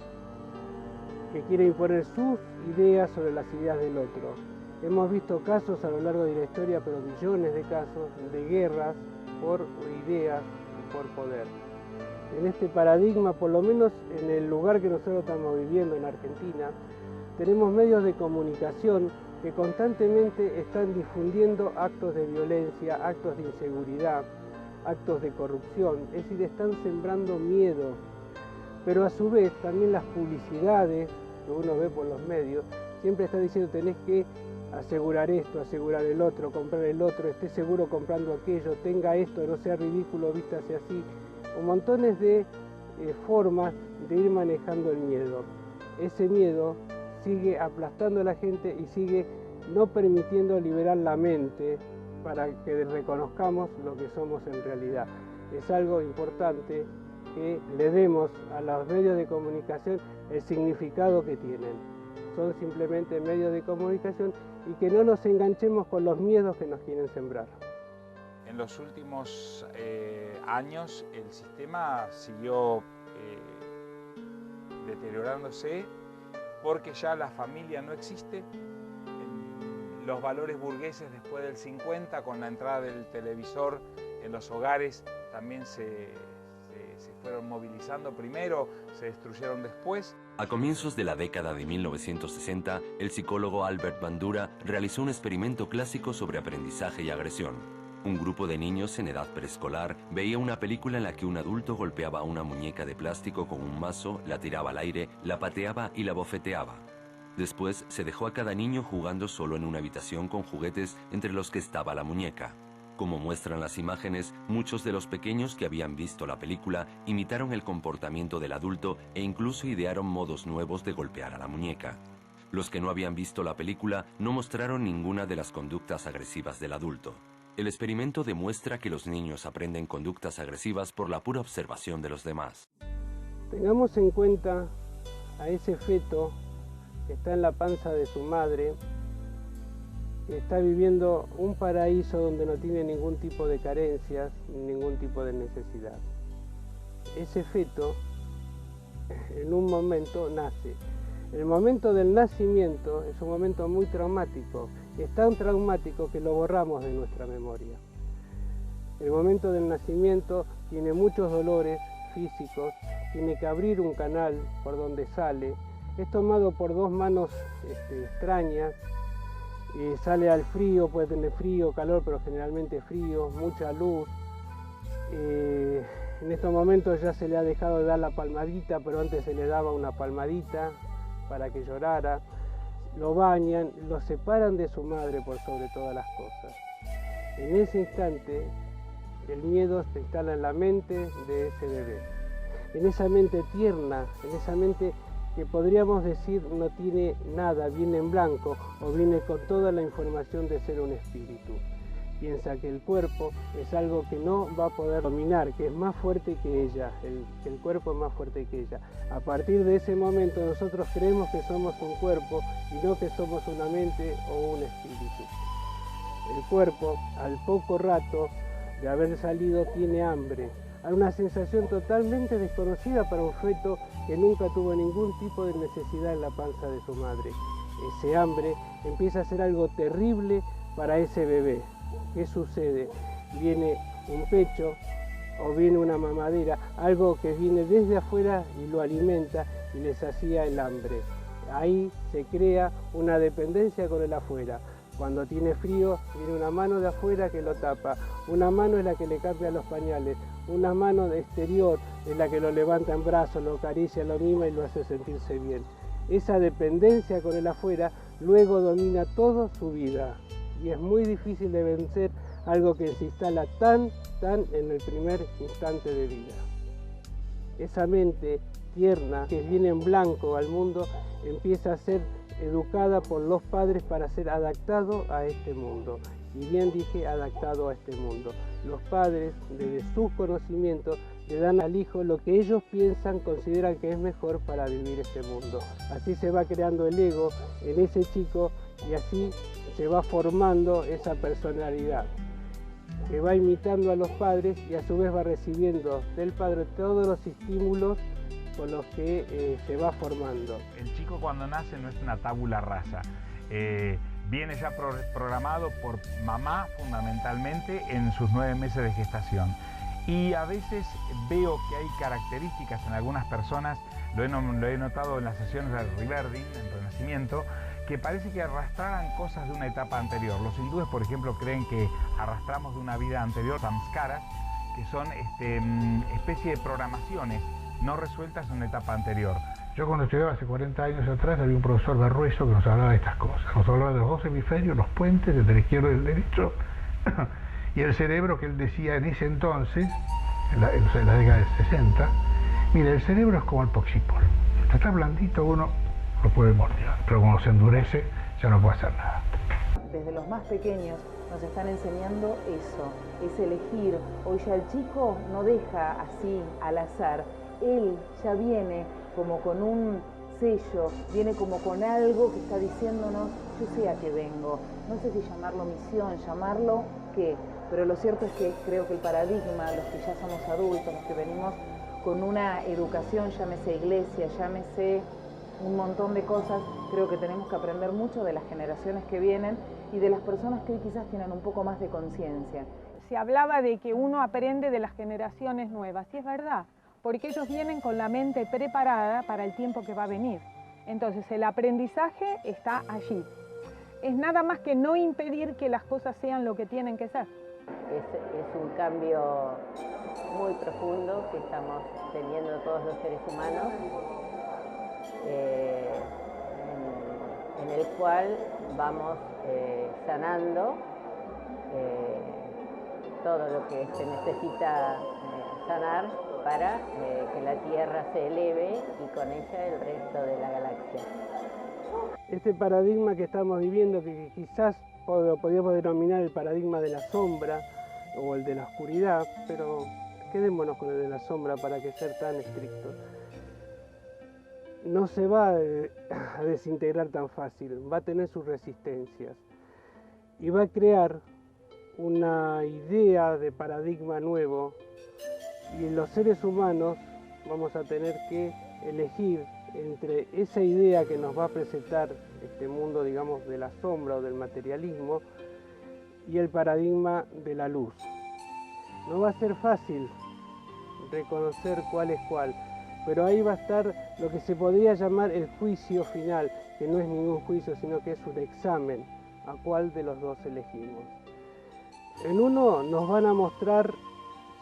que quiere imponer sus ideas sobre las ideas del otro. Hemos visto casos a lo largo de la historia, pero millones de casos, de guerras por ideas y por poder. En este paradigma, por lo menos en el lugar que nosotros estamos viviendo en Argentina, tenemos medios de comunicación que constantemente están difundiendo actos de violencia, actos de inseguridad, actos de corrupción, es decir, están sembrando miedo. Pero a su vez también las publicidades que uno ve por los medios siempre están diciendo tenés que asegurar esto, asegurar el otro, comprar el otro, esté seguro comprando aquello, tenga esto, no sea ridículo, vístase así, o montones de formas de ir manejando el miedo. Ese miedo sigue aplastando a la gente y sigue no permitiendo liberar la mente para que reconozcamos lo que somos en realidad. Es algo importante que le demos a los medios de comunicación el significado que tienen. Son simplemente medios de comunicación y que no nos enganchemos con los miedos que nos quieren sembrar. En los últimos años el sistema siguió deteriorándose porque ya la familia no existe. Los valores burgueses después del 50, con la entrada del televisor en los hogares, también se fueron movilizando primero, se destruyeron después. A comienzos de la década de 1960, el psicólogo Albert Bandura realizó un experimento clásico sobre aprendizaje y agresión. Un grupo de niños en edad preescolar veía una película en la que un adulto golpeaba a una muñeca de plástico con un mazo, la tiraba al aire, la pateaba y la bofeteaba. Después se dejó a cada niño jugando solo en una habitación con juguetes entre los que estaba la muñeca. Como muestran las imágenes, muchos de los pequeños que habían visto la película imitaron el comportamiento del adulto e incluso idearon modos nuevos de golpear a la muñeca. Los que no habían visto la película no mostraron ninguna de las conductas agresivas del adulto. El experimento demuestra que los niños aprenden conductas agresivas por la pura observación de los demás. Tengamos en cuenta a ese feto que está en la panza de su madre, que está viviendo un paraíso donde no tiene ningún tipo de carencias, ningún tipo de necesidad. Ese feto en un momento nace. El momento del nacimiento es un momento muy traumático. Es tan traumático que lo borramos de nuestra memoria. El momento del nacimiento tiene muchos dolores físicos, tiene que abrir un canal por donde sale, es tomado por dos manos extrañas, sale al frío, puede tener frío, calor, pero generalmente frío, mucha luz. En estos momentos ya se le ha dejado de dar la palmadita, pero antes se le daba una palmadita para que llorara. Lo bañan, lo separan de su madre por sobre todas las cosas. En ese instante, el miedo se instala en la mente de ese bebé. En esa mente tierna, en esa mente que podríamos decir no tiene nada, viene en blanco o viene con toda la información de ser un espíritu. Piensa que el cuerpo es algo que no va a poder dominar, que es más fuerte que ella, que el cuerpo es más fuerte que ella. A partir de ese momento nosotros creemos que somos un cuerpo y no que somos una mente o un espíritu. El cuerpo, al poco rato de haber salido, tiene hambre. Hay una sensación totalmente desconocida para un feto que nunca tuvo ningún tipo de necesidad en la panza de su madre. Ese hambre empieza a ser algo terrible para ese bebé. ¿Qué sucede? Viene un pecho o viene una mamadera, algo que viene desde afuera y lo alimenta y les hacía el hambre. Ahí se crea una dependencia con el afuera. Cuando tiene frío, viene una mano de afuera que lo tapa, una mano es la que le cambia los pañales, una mano de exterior es la que lo levanta en brazos, lo acaricia, lo mima y lo hace sentirse bien. Esa dependencia con el afuera luego domina toda su vida y es muy difícil de vencer algo que se instala tan en el primer instante de vida. Esa mente tierna que viene en blanco al mundo empieza a ser educada por los padres para ser adaptado a este mundo. Y bien dije, adaptado a este mundo. Los padres, desde sus conocimientos, le dan al hijo lo que ellos piensan, consideran que es mejor para vivir este mundo. Así se va creando el ego en ese chico y así se va formando esa personalidad que va imitando a los padres y a su vez va recibiendo del padre todos los estímulos con los que se va formando. El chico cuando nace no es una tabula rasa. Viene ya programado por mamá fundamentalmente en sus 9 meses de gestación. Y a veces veo que hay características en algunas personas, lo he notado en las sesiones de Riverdin, en Renacimiento, que parece que arrastraran cosas de una etapa anterior. Los hindúes, por ejemplo, creen que arrastramos de una vida anterior samskaras, que son especie de programaciones no resueltas en una etapa anterior. Yo cuando estudiaba hace 40 años atrás había un profesor Berrueso que nos hablaba de estas cosas. Nos hablaba de los dos hemisferios, los puentes entre el izquierdo y el derecho, y el cerebro que él decía en ese entonces, en la década del 60, mire, el cerebro es como el poxipol. Está blandito, uno lo puede morder, pero cuando se endurece ya no puede hacer nada. Desde los más pequeños nos están enseñando eso, es elegir. Hoy ya el chico no deja así al azar, él ya viene como con un sello, viene como con algo que está diciéndonos, yo sé a qué vengo. No sé si llamarlo misión, llamarlo qué, pero lo cierto es que creo que el paradigma, los que ya somos adultos, los que venimos con una educación, llámese iglesia, llámese un montón de cosas, creo que tenemos que aprender mucho de las generaciones que vienen y de las personas que hoy quizás tienen un poco más de conciencia. Se hablaba de que uno aprende de las generaciones nuevas, y es verdad, porque ellos vienen con la mente preparada para el tiempo que va a venir. Entonces el aprendizaje está allí. es nada más que no impedir que las cosas sean lo que tienen que ser. Es un cambio muy profundo que estamos teniendo todos los seres humanos, en el cual vamos sanando todo lo que se necesita sanar para que la Tierra se eleve y con ella el resto de la galaxia. Este paradigma que estamos viviendo, que quizás lo podríamos denominar el paradigma de la sombra o el de la oscuridad, pero quedémonos con el de la sombra para que ser tan estricto. No se va a desintegrar tan fácil, va a tener sus resistencias y va a crear una idea de paradigma nuevo, y los seres humanos vamos a tener que elegir entre esa idea que nos va a presentar este mundo, digamos, de la sombra o del materialismo, y el paradigma de la luz. No va a ser fácil reconocer cuál es cuál, pero ahí va a estar lo que se podría llamar el juicio final, que no es ningún juicio, sino que es un examen a cuál de los dos elegimos. En uno nos van a mostrar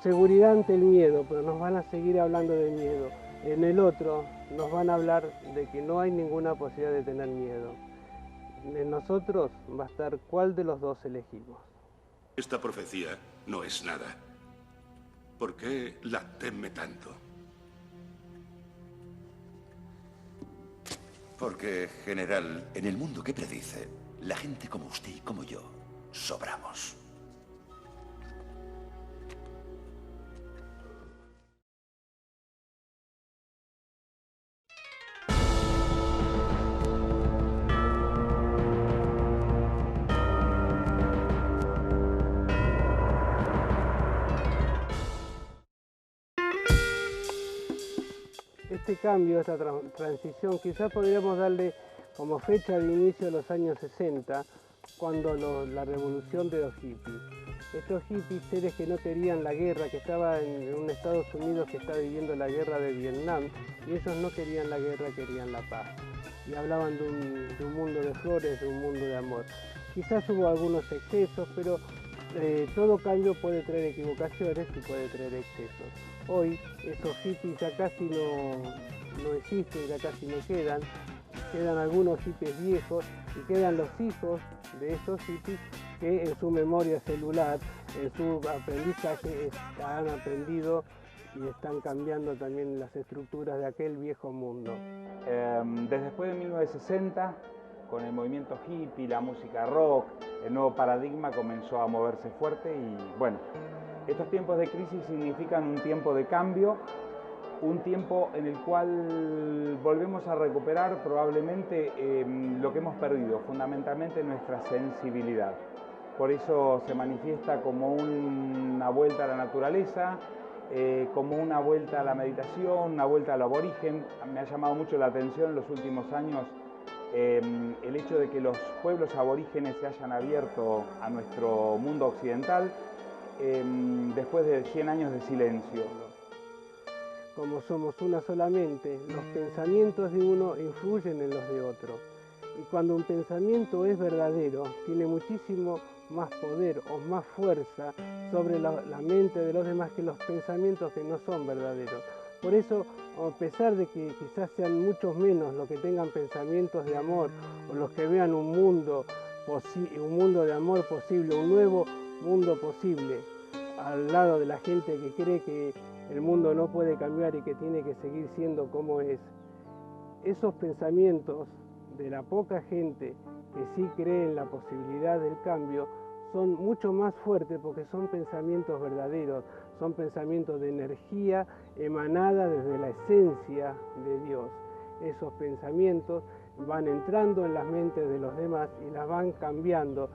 seguridad ante el miedo, pero nos van a seguir hablando del miedo. En el otro nos van a hablar de que no hay ninguna posibilidad de tener miedo. En nosotros va a estar cuál de los dos elegimos. Esta profecía no es nada. ¿Por qué la teme tanto? Porque, general, en el mundo que predice, la gente como usted y como yo sobramos. Este cambio, esta transición, quizás podríamos darle como fecha de inicio a los años 60, cuando la revolución de los hippies. Estos hippies, seres que no querían la guerra, que estaban en un Estados Unidos que está viviendo la guerra de Vietnam, y ellos no querían la guerra, querían la paz. Y hablaban de un mundo de flores, de un mundo de amor. Quizás hubo algunos excesos, pero todo cambio puede traer equivocaciones y puede traer excesos. Hoy esos hippies ya casi no existen, ya casi no quedan. Quedan algunos hippies viejos y quedan los hijos de esos hippies que en su memoria celular, en su aprendizaje, han aprendido y están cambiando también las estructuras de aquel viejo mundo. Desde después de 1960, con el movimiento hippie, la música rock, el nuevo paradigma comenzó a moverse fuerte y bueno, estos tiempos de crisis significan un tiempo de cambio, un tiempo en el cual volvemos a recuperar probablemente lo que hemos perdido, fundamentalmente nuestra sensibilidad. Por eso se manifiesta como una vuelta a la naturaleza, como una vuelta a la meditación, una vuelta al aborigen. Me ha llamado mucho la atención en los últimos años el hecho de que los pueblos aborígenes se hayan abierto a nuestro mundo occidental después de 100 años de silencio. Como somos una solamente, los pensamientos de uno influyen en los de otro. Y cuando un pensamiento es verdadero, tiene muchísimo más poder o más fuerza sobre la mente de los demás que los pensamientos que no son verdaderos. Por eso, a pesar de que quizás sean muchos menos los que tengan pensamientos de amor o los que vean un mundo de amor posible, un nuevo mundo posible, al lado de la gente que cree que el mundo no puede cambiar y que tiene que seguir siendo como es, esos pensamientos de la poca gente que sí cree en la posibilidad del cambio son mucho más fuertes porque son pensamientos verdaderos, son pensamientos de energía emanada desde la esencia de Dios. Esos pensamientos van entrando en las mentes de los demás y las van cambiando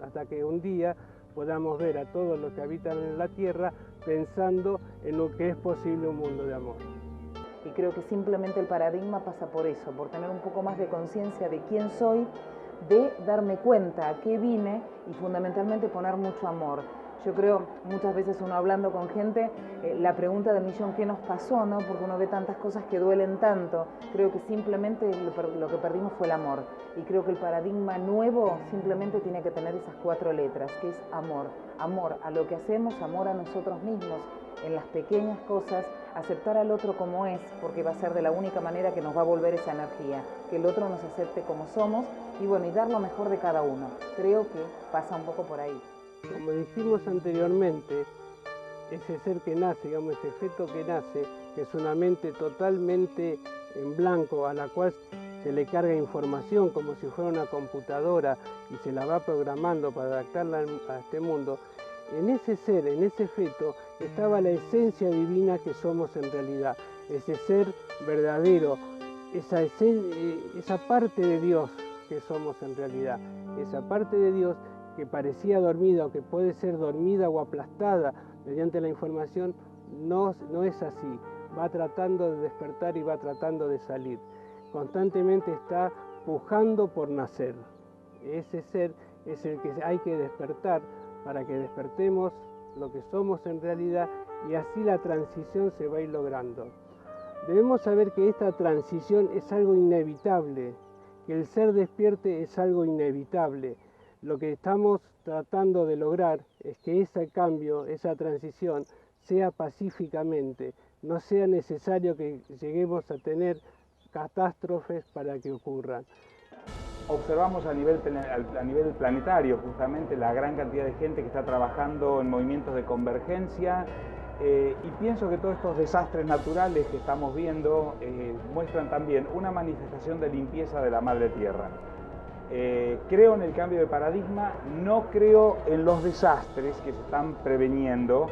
hasta que un día podamos ver a todos los que habitan en la tierra pensando en lo que es posible un mundo de amor. Y creo que simplemente el paradigma pasa por eso, por tener un poco más de conciencia de quién soy, de darme cuenta a qué vine y fundamentalmente poner mucho amor. Yo creo, muchas veces uno hablando con gente, la pregunta del millón, ¿qué nos pasó? ¿No? Porque uno ve tantas cosas que duelen tanto. Creo que simplemente lo que perdimos fue el amor. Y creo que el paradigma nuevo simplemente tiene que tener esas 4 letras, que es amor. Amor a lo que hacemos, amor a nosotros mismos, en las pequeñas cosas, aceptar al otro como es, porque va a ser de la única manera que nos va a volver esa energía, que el otro nos acepte como somos y bueno, y dar lo mejor de cada uno. Creo que pasa un poco por ahí. Como dijimos anteriormente, ese ser que nace, digamos, ese feto que nace, que es una mente totalmente en blanco, a la cual se le carga información como si fuera una computadora y se la va programando para adaptarla a este mundo. En ese ser, en ese feto, estaba la esencia divina que somos en realidad, ese ser verdadero, esa parte de Dios que somos en realidad, esa parte de Dios que parecía dormida o que puede ser dormida o aplastada mediante la información, no es así. Va tratando de despertar y va tratando de salir. Constantemente está pujando por nacer. Ese ser es el que hay que despertar para que despertemos lo que somos en realidad y así la transición se va a ir logrando. Debemos saber que esta transición es algo inevitable, que el ser despierte es algo inevitable. Lo que estamos tratando de lograr es que ese cambio, esa transición, sea pacíficamente, no sea necesario que lleguemos a tener catástrofes para que ocurran. Observamos a nivel planetario justamente la gran cantidad de gente que está trabajando en movimientos de convergencia y pienso que todos estos desastres naturales que estamos viendo muestran también una manifestación de limpieza de la Madre Tierra. Creo en el cambio de paradigma, no creo en los desastres que se están preveniendo,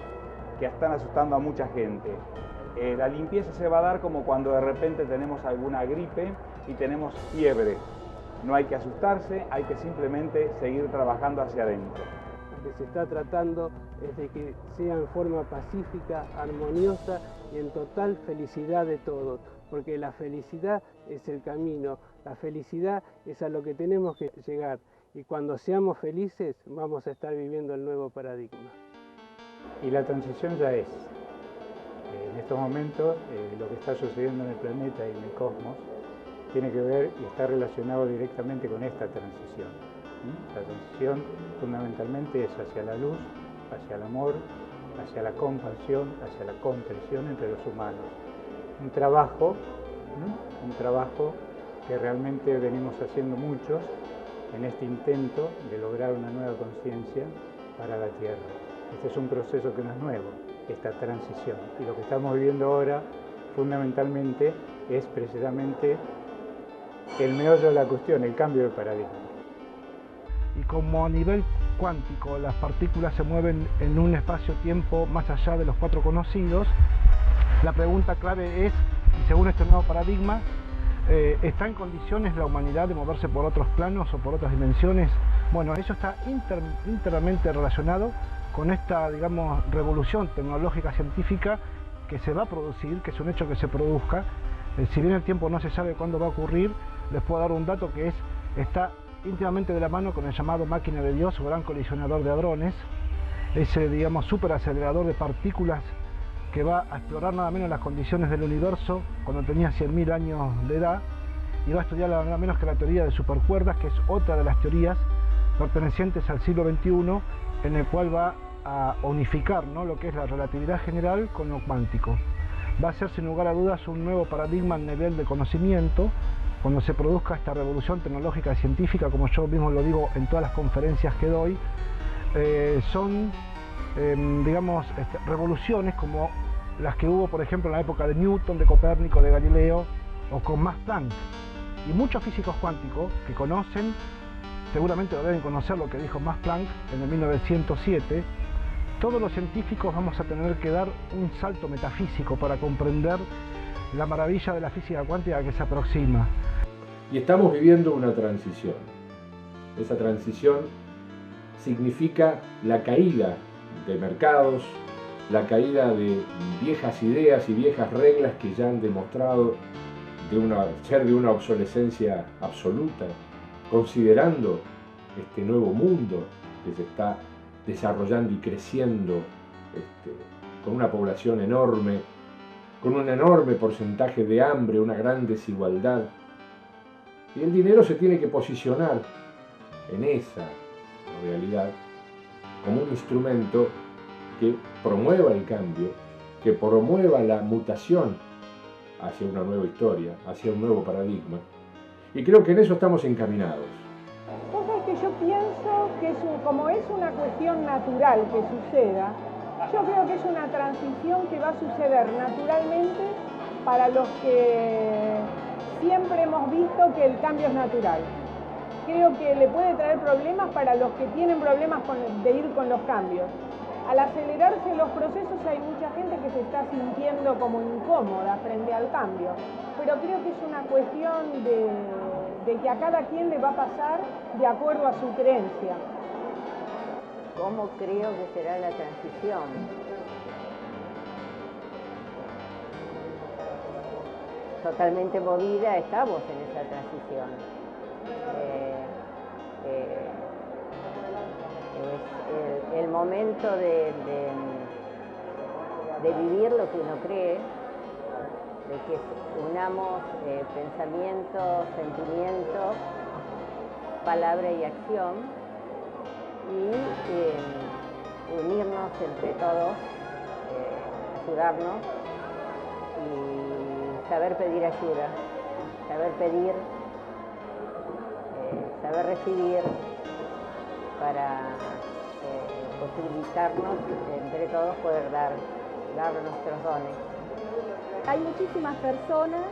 que están asustando a mucha gente. La limpieza se va a dar como cuando de repente tenemos alguna gripe y tenemos fiebre. No hay que asustarse, hay que simplemente seguir trabajando hacia adentro. Lo que se está tratando es de que sea en forma pacífica, armoniosa y en total felicidad de todos, porque la felicidad es el camino, la felicidad es a lo que tenemos que llegar y cuando seamos felices vamos a estar viviendo el nuevo paradigma. Y la transición ya es. En estos momentos lo que está sucediendo en el planeta y en el cosmos tiene que ver y está relacionado directamente con esta transición. La transición fundamentalmente es hacia la luz, hacia el amor, hacia la compasión, hacia la contrición entre los humanos. Un trabajo que realmente venimos haciendo muchos en este intento de lograr una nueva conciencia para la Tierra. Este es un proceso que no es nuevo, esta transición. Y lo que estamos viviendo ahora, fundamentalmente, es precisamente el meollo de la cuestión, el cambio de paradigma. Y como a nivel cuántico las partículas se mueven en un espacio-tiempo más allá de los 4 conocidos, la pregunta clave es, según este nuevo paradigma, ¿está en condiciones la humanidad de moverse por otros planos o por otras dimensiones? Bueno, eso está íntimamente relacionado con esta, digamos, revolución tecnológica científica que se va a producir, que es un hecho que se produzca. Si bien el tiempo no se sabe cuándo va a ocurrir, les puedo dar un dato que está íntimamente de la mano con el llamado máquina de Dios o gran colisionador de hadrones, ese, digamos, superacelerador de partículas que va a explorar nada menos las condiciones del universo cuando tenía 100.000 años de edad y va a estudiar nada menos que la teoría de supercuerdas, que es otra de las teorías pertenecientes al siglo XXI, en el cual va a unificar, ¿no?, lo que es la relatividad general con lo cuántico. Va a ser sin lugar a dudas un nuevo paradigma a nivel de conocimiento cuando se produzca esta revolución tecnológica y científica, como yo mismo lo digo en todas las conferencias que doy. Son digamos, revoluciones como las que hubo, por ejemplo, en la época de Newton, de Copérnico, de Galileo o con Max Planck. Y muchos físicos cuánticos que conocen, seguramente lo deben conocer lo que dijo Max Planck en el 1907, todos los científicos vamos a tener que dar un salto metafísico para comprender la maravilla de la física cuántica que se aproxima. Y estamos viviendo una transición. Esa transición significa la caída de mercados, la caída de viejas ideas y viejas reglas que ya han demostrado ser de una obsolescencia absoluta, considerando este nuevo mundo que se está desarrollando y creciendo con una población enorme, con un enorme porcentaje de hambre, una gran desigualdad. Y el dinero se tiene que posicionar en esa realidad como un instrumento que promueva el cambio, que promueva la mutación hacia una nueva historia, hacia un nuevo paradigma. Y creo que en eso estamos encaminados. Vos sabés que yo pienso que como es una cuestión natural que suceda, yo creo que es una transición que va a suceder naturalmente para los que siempre hemos visto que el cambio es natural. Creo que le puede traer problemas para los que tienen problemas de ir con los cambios. Al acelerarse los procesos hay mucha gente que se está sintiendo como incómoda frente al cambio, pero creo que es una cuestión de que a cada quien le va a pasar de acuerdo a su creencia. ¿Cómo creo que será la transición? Totalmente movida estamos en esa transición. Es el momento de vivir lo que uno cree, de que unamos pensamiento, sentimiento, palabra y acción, y unirnos entre todos, ayudarnos y saber pedir ayuda, saber pedir, saber recibir, para posibilitarnos entre todos poder dar nuestros dones. Hay muchísimas personas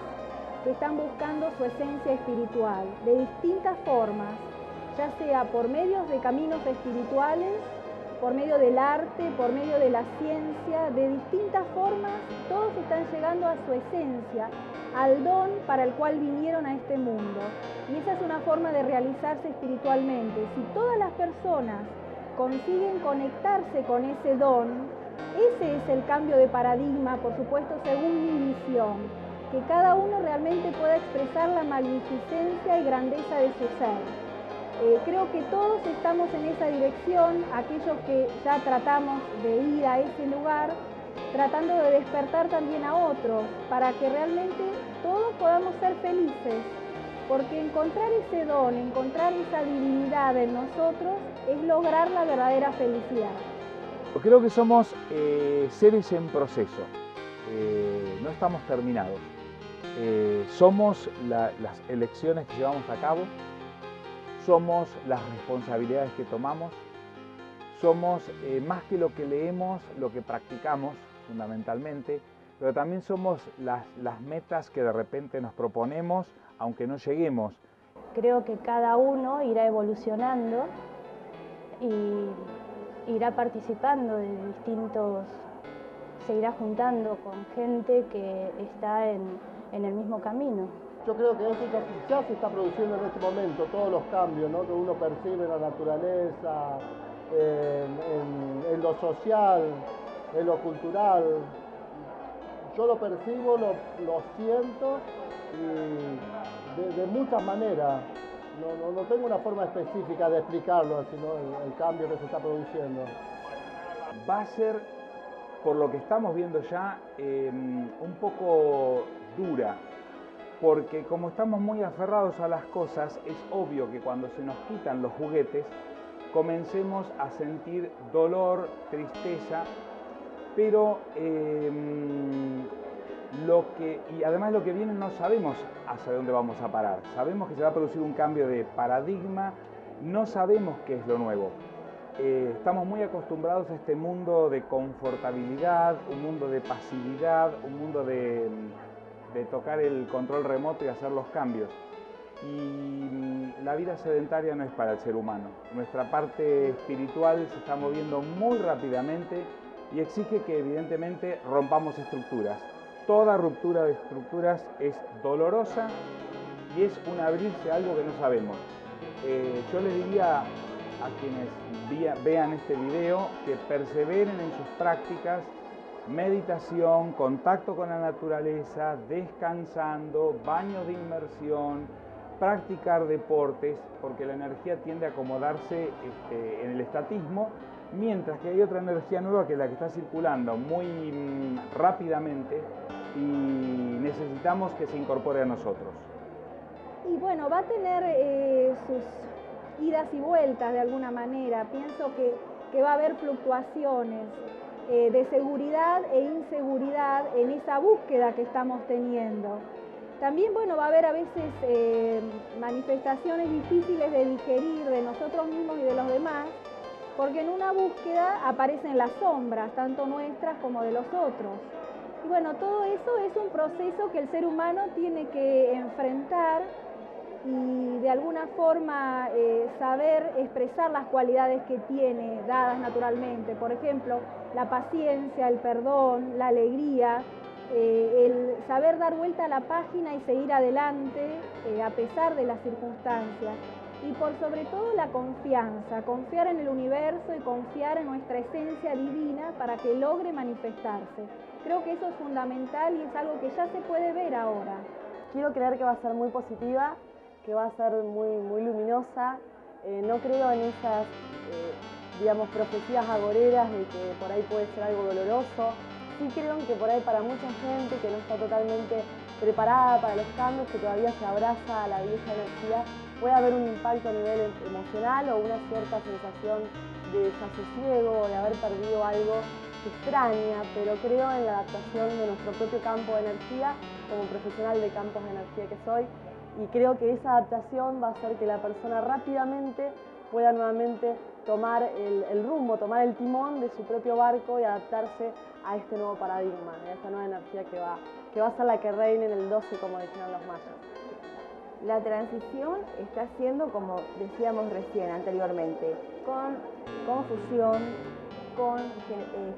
que están buscando su esencia espiritual de distintas formas, ya sea por medios de caminos espirituales, por medio del arte, por medio de la ciencia, de distintas formas, todos están llegando a su esencia, al don para el cual vinieron a este mundo. Y esa es una forma de realizarse espiritualmente. Si todas las personas consiguen conectarse con ese don, ese es el cambio de paradigma, por supuesto, según mi visión, que cada uno realmente pueda expresar la magnificencia y grandeza de su ser. Creo que todos estamos en esa dirección, aquellos que ya tratamos de ir a ese lugar, tratando de despertar también a otros, para que realmente todos podamos ser felices, porque encontrar ese don, encontrar esa divinidad en nosotros, es lograr la verdadera felicidad. Creo que somos seres en proceso, no estamos terminados. Somos las elecciones que llevamos a cabo, somos las responsabilidades que tomamos, somos más que lo que leemos, lo que practicamos fundamentalmente, pero también somos las metas que de repente nos proponemos, aunque no lleguemos. Creo que cada uno irá evolucionando y irá participando de se irá juntando con gente que está en el mismo camino. Yo creo que eso ya se está produciendo en este momento, todos los cambios, ¿no?, que uno percibe en la naturaleza, en lo social, en lo cultural. Yo lo percibo, lo siento y de muchas maneras. No tengo una forma específica de explicarlo, sino el cambio que se está produciendo. Va a ser, por lo que estamos viendo ya, un poco dura, porque como estamos muy aferrados a las cosas, es obvio que cuando se nos quitan los juguetes, comencemos a sentir dolor, tristeza, pero y además lo que viene no sabemos hacia dónde vamos a parar. Sabemos que se va a producir un cambio de paradigma, no sabemos qué es lo nuevo. Estamos muy acostumbrados a este mundo de confortabilidad, un mundo de pasividad, un mundo de tocar el control remoto y hacer los cambios. Y la vida sedentaria no es para el ser humano. Nuestra parte espiritual se está moviendo muy rápidamente y exige que evidentemente rompamos estructuras. Toda ruptura de estructuras es dolorosa y es un abrirse a algo que no sabemos. Yo les diría a quienes vean este video que perseveren en sus prácticas, meditación, contacto con la naturaleza, descansando, baños de inmersión, practicar deportes, porque la energía tiende a acomodarse en el estatismo, mientras que hay otra energía nueva que es la que está circulando muy rápidamente y necesitamos que se incorpore a nosotros. Y bueno, va a tener sus idas y vueltas de alguna manera. Pienso que va a haber fluctuaciones de seguridad e inseguridad en esa búsqueda que estamos teniendo. También, bueno, va a haber a veces manifestaciones difíciles de digerir de nosotros mismos y de los demás, porque en una búsqueda aparecen las sombras, tanto nuestras como de los otros. Y bueno, todo eso es un proceso que el ser humano tiene que enfrentar y de alguna forma saber expresar las cualidades que tiene dadas naturalmente. Por ejemplo, la paciencia, el perdón, la alegría, el saber dar vuelta a la página y seguir adelante a pesar de las circunstancias. Y por sobre todo la confianza, confiar en el universo y confiar en nuestra esencia divina para que logre manifestarse. Creo que eso es fundamental y es algo que ya se puede ver ahora. Quiero creer que va a ser muy positiva, que va a ser muy luminosa. No creo en esas, digamos, profecías agoreras de que por ahí puede ser algo doloroso. Sí creo que por ahí para mucha gente que no está totalmente preparada para los cambios, que todavía se abraza a la vieja energía, puede haber un impacto a nivel emocional o una cierta sensación de desasosiego o de haber perdido algo que extraña, pero creo en la adaptación de nuestro propio campo de energía como profesional de campos de energía que soy, y creo que esa adaptación va a hacer que la persona rápidamente pueda nuevamente tomar el rumbo, tomar el timón de su propio barco y adaptarse a este nuevo paradigma, a esta nueva energía que va a ser la que reine en el 12, como dijeron los mayas. La transición está siendo, como decíamos recién anteriormente, con confusión,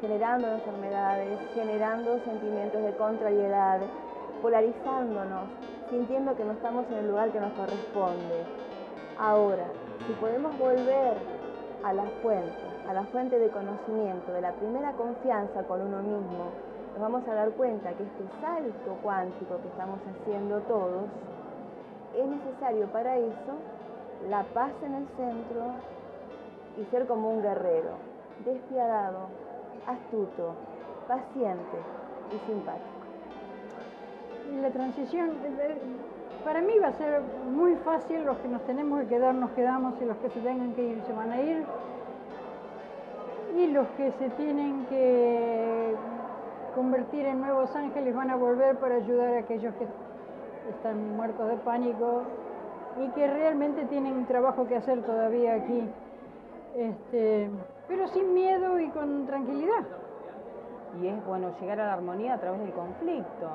generando enfermedades, generando sentimientos de contrariedad, polarizándonos, sintiendo que no estamos en el lugar que nos corresponde. Ahora, si podemos volver a la fuente de conocimiento, de la primera confianza con uno mismo, nos vamos a dar cuenta que este salto cuántico que estamos haciendo todos, es necesario para eso la paz en el centro y ser como un guerrero, despiadado, astuto, paciente y simpático. La transición, para mí va a ser muy fácil. Los que nos tenemos que quedar, nos quedamos, y los que se tengan que ir, se van a ir. Y los que se tienen que convertir en nuevos ángeles van a volver para ayudar a aquellos que están muertos de pánico y que realmente tienen un trabajo que hacer todavía aquí, pero sin miedo y con tranquilidad. Y es bueno llegar a la armonía a través del conflicto.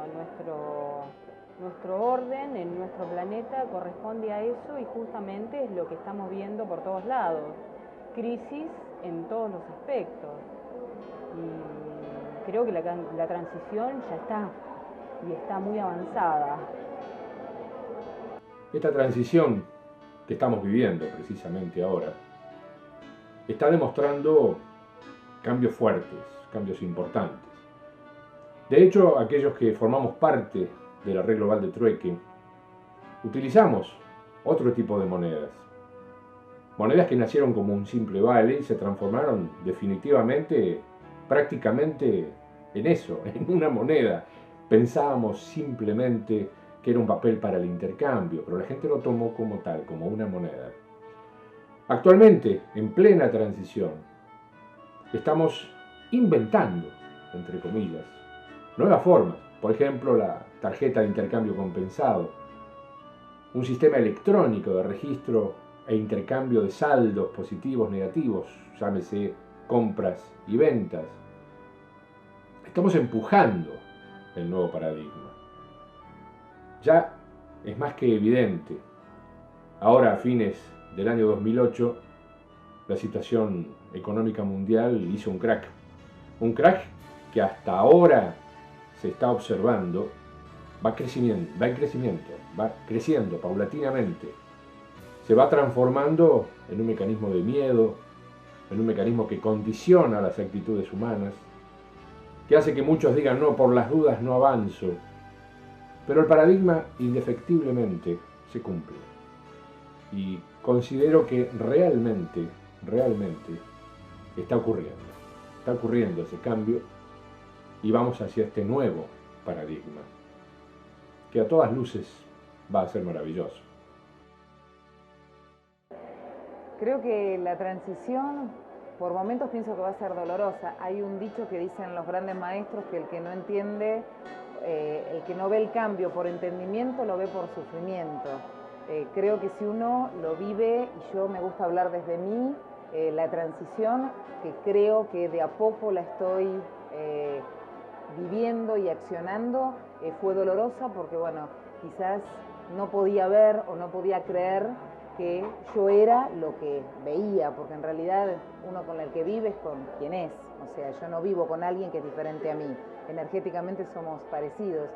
Nuestro orden en nuestro planeta corresponde a eso, y justamente es lo que estamos viendo por todos lados. Crisis en todos los aspectos. Y creo que la transición ya está, y está muy avanzada. Esta transición que estamos viviendo precisamente ahora está demostrando cambios fuertes, cambios importantes. De hecho, aquellos que formamos parte de la red global de trueque, utilizamos otro tipo de monedas. Monedas que nacieron como un simple vale y se transformaron definitivamente, prácticamente en eso, en una moneda. Pensábamos simplemente que era un papel para el intercambio, pero la gente lo tomó como tal, como una moneda. Actualmente, en plena transición, estamos inventando, entre comillas, nuevas formas. Por ejemplo, la tarjeta de intercambio compensado, un sistema electrónico de registro e intercambio de saldos positivos, negativos, llámese compras y ventas. Estamos empujando el nuevo paradigma. Ya es más que evidente. Ahora, a fines del año 2008, la situación económica mundial hizo un crack. Un crack que hasta ahora se está observando, va creciendo paulatinamente. Se va transformando en un mecanismo de miedo, en un mecanismo que condiciona las actitudes humanas, que hace que muchos digan, no, por las dudas no avanzo. Pero el paradigma indefectiblemente se cumple. y considero que realmente está ocurriendo ese cambio y vamos hacia este nuevo paradigma, que a todas luces va a ser maravilloso. Creo que la transición, por momentos pienso que va a ser dolorosa. Hay un dicho que dicen los grandes maestros que el que no entiende, el que no ve el cambio por entendimiento, lo ve por sufrimiento. Creo que si uno lo vive, y yo me gusta hablar desde mí, la transición, que creo que de a poco la estoy viviendo y accionando, fue dolorosa porque, bueno, quizás no podía ver o no podía creer que yo era lo que veía, porque en realidad uno con el que vive es con quien es. O sea, yo no vivo con alguien que es diferente a mí. Energéticamente somos parecidos.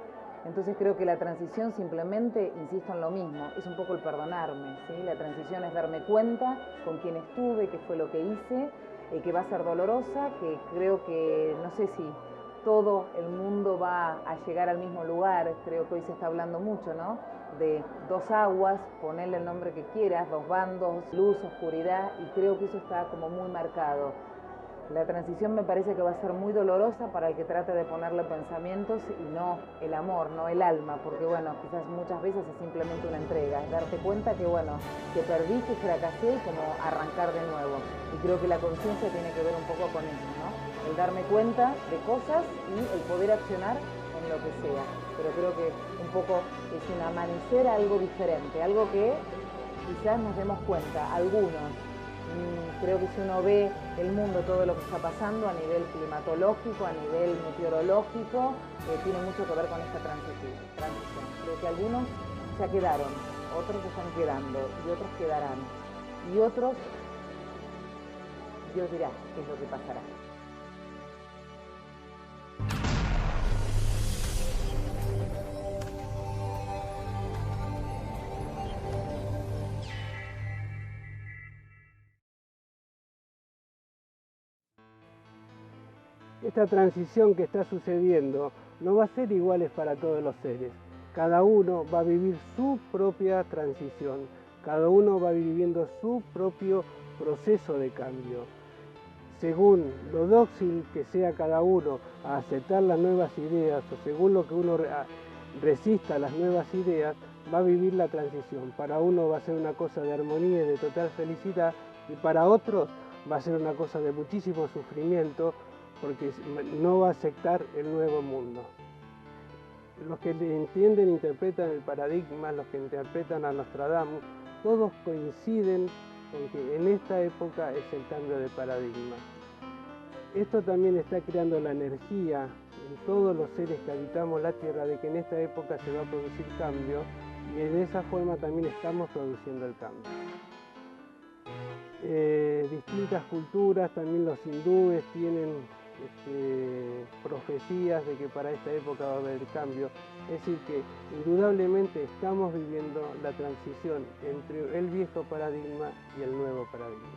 Entonces creo que la transición simplemente, insisto en lo mismo, es un poco el perdonarme, ¿sí? La transición es darme cuenta con quién estuve, qué fue lo que hice, que va a ser dolorosa, que creo que, no sé si todo el mundo va a llegar al mismo lugar. Creo que hoy se está hablando mucho, ¿no?, de dos aguas, ponerle el nombre que quieras, dos bandos, luz, oscuridad, y creo que eso está como muy marcado. La transición me parece que va a ser muy dolorosa para el que trate de ponerle pensamientos y no el amor, no el alma, porque bueno, quizás muchas veces es simplemente una entrega, es darte cuenta que bueno, que perdí, que fracasé y como arrancar de nuevo. Y creo que la conciencia tiene que ver un poco con eso, ¿no? El darme cuenta de cosas y el poder accionar en lo que sea. Pero creo que un poco es un amanecer a algo diferente, algo que quizás nos demos cuenta, algunos. Creo que si uno ve el mundo, todo lo que está pasando a nivel climatológico, a nivel meteorológico, tiene mucho que ver con esta transición. Creo que algunos ya quedaron, otros están quedando y otros quedarán. Y otros, Dios dirá qué es lo que pasará. Esta transición que está sucediendo no va a ser iguales para todos los seres. Cada uno va a vivir su propia transición, cada uno va viviendo su propio proceso de cambio. Según lo dócil que sea cada uno a aceptar las nuevas ideas o según lo que uno resista a las nuevas ideas, va a vivir la transición. Para uno va a ser una cosa de armonía y de total felicidad y para otros va a ser una cosa de muchísimo sufrimiento, porque no va a aceptar el nuevo mundo. Los que entienden, interpretan el paradigma, los que interpretan a Nostradamus, todos coinciden en que en esta época es el cambio de paradigma. Esto también está creando la energía en todos los seres que habitamos la Tierra de que en esta época se va a producir cambio y de esa forma también estamos produciendo el cambio. Distintas culturas, también los hindúes tienen profecías de que para esta época va a haber cambio. Es decir que indudablemente estamos viviendo la transición entre el viejo paradigma y el nuevo paradigma.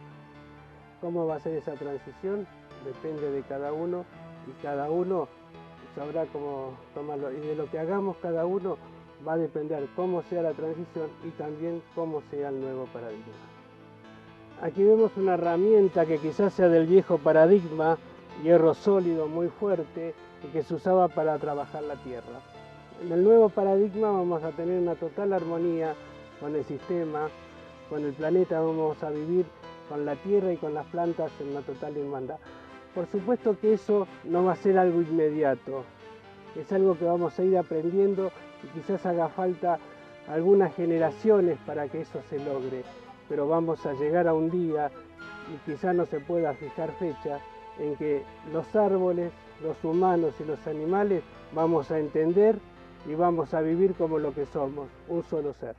¿Cómo va a ser esa transición? Depende de cada uno y cada uno sabrá cómo tomarlo. Y de lo que hagamos cada uno va a depender cómo sea la transición y también cómo sea el nuevo paradigma. Aquí vemos una herramienta que quizás sea del viejo paradigma, hierro sólido muy fuerte y que se usaba para trabajar la tierra. En el nuevo paradigma vamos a tener una total armonía con el sistema, con el planeta, vamos a vivir con la tierra y con las plantas en una total hermandad. Por supuesto que eso no va a ser algo inmediato, es algo que vamos a ir aprendiendo y quizás haga falta algunas generaciones para que eso se logre, pero vamos a llegar a un día, y quizás no se pueda fijar fecha, en que los árboles, los humanos y los animales vamos a entender y vamos a vivir como lo que somos, un solo ser.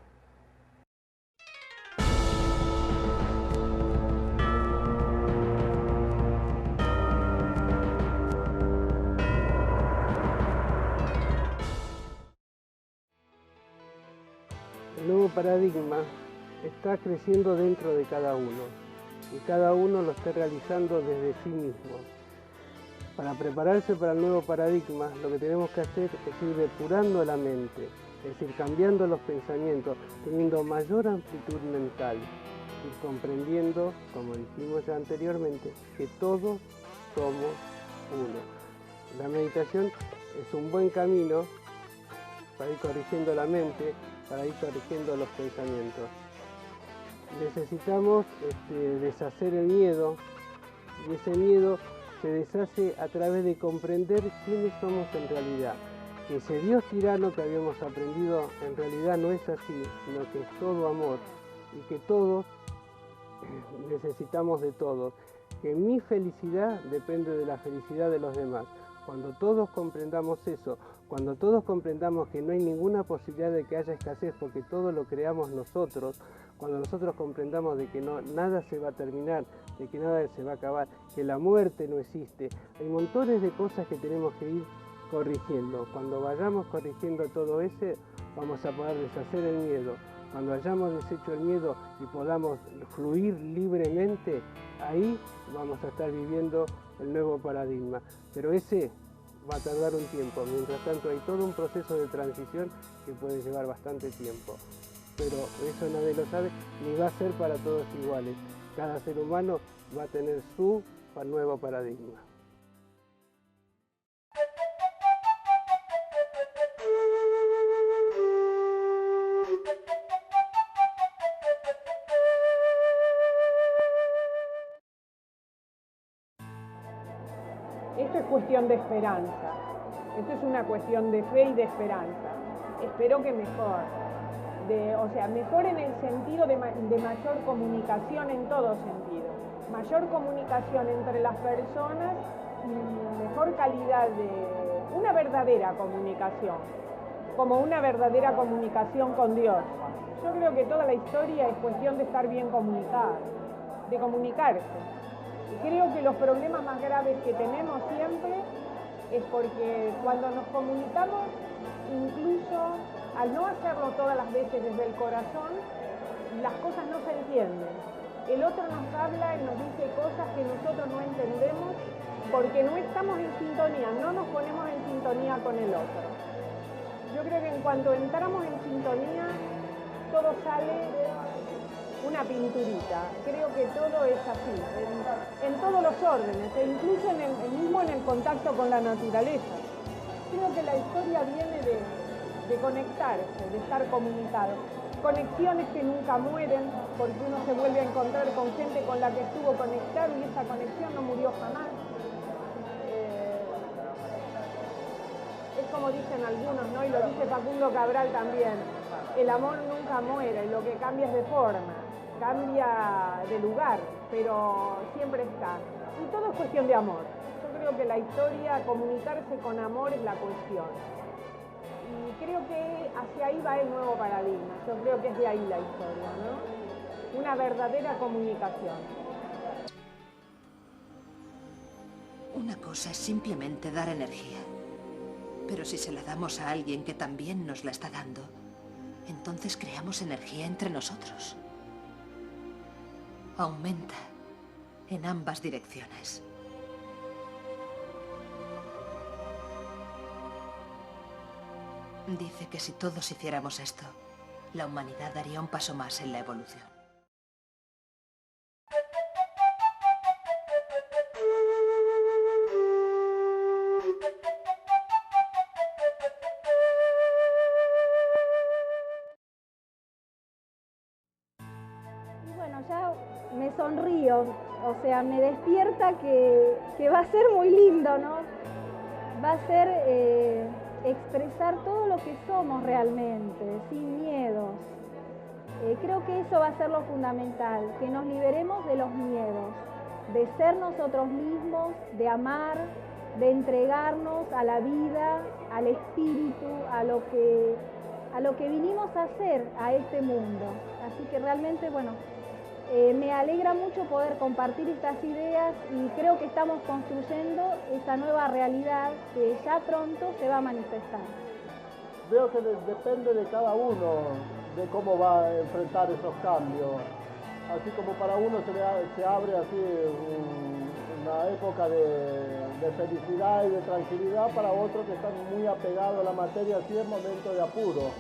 El nuevo paradigma está creciendo dentro de cada uno y cada uno lo está realizando desde sí mismo. Para prepararse para el nuevo paradigma, lo que tenemos que hacer es ir depurando la mente, Es decir, cambiando los pensamientos, teniendo mayor amplitud mental y comprendiendo, como dijimos ya anteriormente, que todos somos uno. La meditación es un buen camino para ir corrigiendo la mente, para ir corrigiendo los pensamientos. Necesitamos deshacer el miedo, y ese miedo se deshace a través de comprender quiénes somos en realidad. Que ese Dios tirano que habíamos aprendido en realidad no es así, sino que es todo amor y que todos necesitamos de todos. Que mi felicidad depende de la felicidad de los demás. Cuando todos comprendamos eso, cuando todos comprendamos que no hay ninguna posibilidad de que haya escasez porque todo lo creamos nosotros, cuando nosotros comprendamos de que nada se va a terminar, de que nada se va a acabar, que la muerte no existe, hay montones de cosas que tenemos que ir corrigiendo. Cuando vayamos corrigiendo todo eso, vamos a poder deshacer el miedo. Cuando hayamos deshecho el miedo y podamos fluir libremente, ahí vamos a estar viviendo el nuevo paradigma. Pero ese va a tardar un tiempo. Mientras tanto hay todo un proceso de transición que puede llevar bastante tiempo. Pero eso nadie lo sabe, ni va a ser para todos iguales. Cada ser humano va a tener su nuevo paradigma. Esto es cuestión de esperanza, esto es una cuestión de fe y de esperanza. Espero que mejor, mejor en el sentido de mayor comunicación en todo sentido, mayor comunicación entre las personas y mejor calidad de una verdadera comunicación, como una verdadera comunicación con Dios. Yo creo que toda la historia es cuestión de estar bien comunicado, de comunicarse. Creo que los problemas más graves que tenemos siempre es porque cuando nos comunicamos, incluso al no hacerlo todas las veces desde el corazón, las cosas no se entienden. El otro nos habla y nos dice cosas que nosotros no entendemos porque no estamos en sintonía, no nos ponemos en sintonía con el otro. Yo creo que en cuanto entramos en sintonía, todo sale una pinturita. Creo que todo es así, en todos los órdenes, e incluso mismo en el contacto con la naturaleza. Creo que la historia viene de conectarse, de estar comunicado. Conexiones que nunca mueren, porque uno se vuelve a encontrar con gente con la que estuvo conectado y esa conexión no murió jamás. Es como dicen algunos, ¿no? Y lo dice Facundo Cabral también. El amor nunca muere, lo que cambia es de forma. Cambia de lugar, pero siempre está. Y todo es cuestión de amor. Yo creo que la historia, comunicarse con amor es la cuestión. Y creo que hacia ahí va el nuevo paradigma. Yo creo que es de ahí la historia, ¿no? Una verdadera comunicación. Una cosa es simplemente dar energía. Pero si se la damos a alguien que también nos la está dando, entonces creamos energía entre nosotros. Aumenta en ambas direcciones. Dice que si todos hiciéramos esto, la humanidad daría un paso más en la evolución. Y bueno, ya me sonrío, o sea, me despierta que va a ser muy lindo, ¿no? Va a ser expresar todo lo que somos realmente, sin miedos. Creo que eso va a ser lo fundamental, que nos liberemos de los miedos, de ser nosotros mismos, de amar, de entregarnos a la vida, al espíritu, a lo que vinimos a hacer a este mundo. Así que realmente, bueno, me alegra mucho poder compartir estas ideas y creo que estamos construyendo esa nueva realidad que ya pronto se va a manifestar. Veo que depende de cada uno de cómo va a enfrentar esos cambios. Así como para uno se abre así una época de felicidad y de tranquilidad, para otros que están muy apegados a la materia, así es momento de apuro.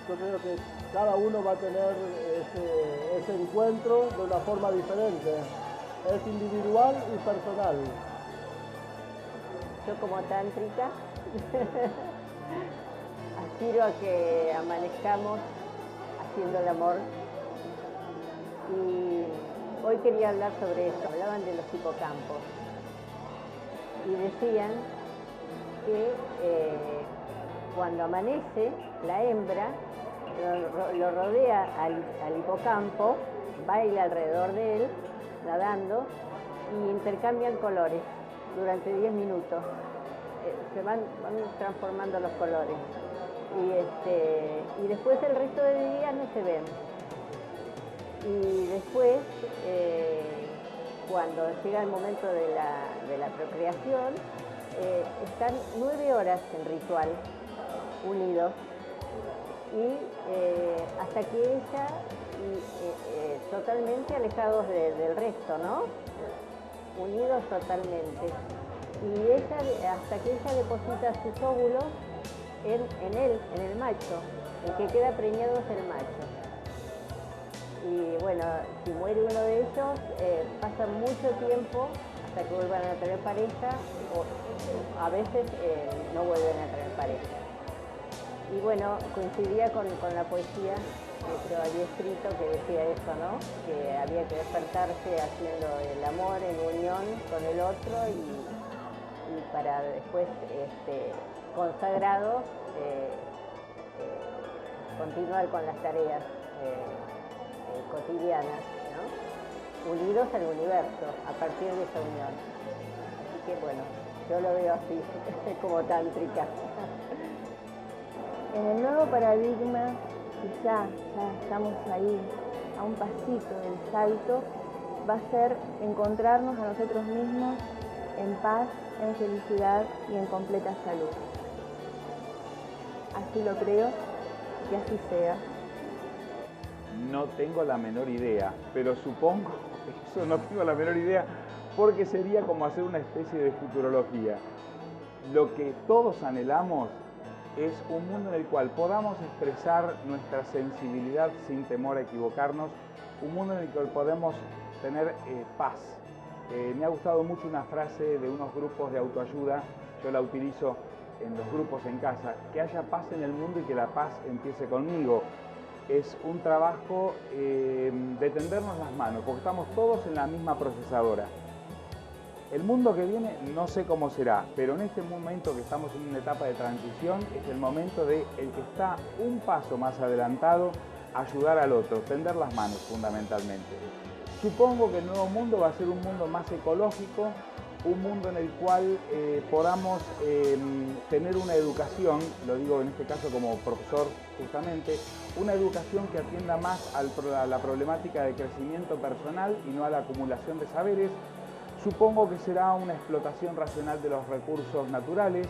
yo creo que cada uno va a tener ese encuentro de una forma diferente. Es individual y personal. Yo como tántrica aspiro a que amanezcamos haciendo el amor. Y hoy quería hablar sobre eso. Hablaban de los hipocampos y decían que cuando amanece la hembra lo rodea al hipocampo, baila alrededor de él nadando y intercambian colores durante 10 minutos. Se van transformando los colores y después el resto del día no se ven. Y después, cuando llega el momento de la procreación, están 9 horas en ritual, unidos, y hasta que ella, totalmente alejados del resto, ¿no? Unidos totalmente. Y ella, hasta que ella deposita sus óvulos en el macho, el que queda preñado es el macho. Y bueno, si muere uno de ellos, pasa mucho tiempo hasta que vuelvan a tener pareja, o a veces no vuelven a tener pareja. Y bueno, coincidía con la poesía que yo había escrito, que decía eso, ¿no? Que había que despertarse haciendo el amor en unión con el otro y para después, consagrado, continuar con las tareas cotidianas, ¿no? Unidos al universo, a partir de esa unión. Así que bueno, yo lo veo así, como tántrica. En el nuevo paradigma, y ya estamos ahí, a un pasito del salto, va a ser encontrarnos a nosotros mismos en paz, en felicidad y en completa salud. Así lo creo, que así sea. No tengo la menor idea, pero supongo, eso no tengo la menor idea, porque sería como hacer una especie de futurología. Lo que todos anhelamos es un mundo en el cual podamos expresar nuestra sensibilidad sin temor a equivocarnos, un mundo en el cual podemos tener paz. Me ha gustado mucho una frase de unos grupos de autoayuda, yo la utilizo en los grupos en casa, que haya paz en el mundo y que la paz empiece conmigo. Es un trabajo de tendernos las manos, porque estamos todos en la misma procesadora. El mundo que viene no sé cómo será, pero en este momento que estamos en una etapa de transición es el momento de el que está un paso más adelantado, ayudar al otro, tender las manos fundamentalmente. Supongo que el nuevo mundo va a ser un mundo más ecológico, un mundo en el cual podamos tener una educación, lo digo en este caso como profesor justamente, una educación que atienda más a la problemática de crecimiento personal y no a la acumulación de saberes. Supongo que será una explotación racional de los recursos naturales.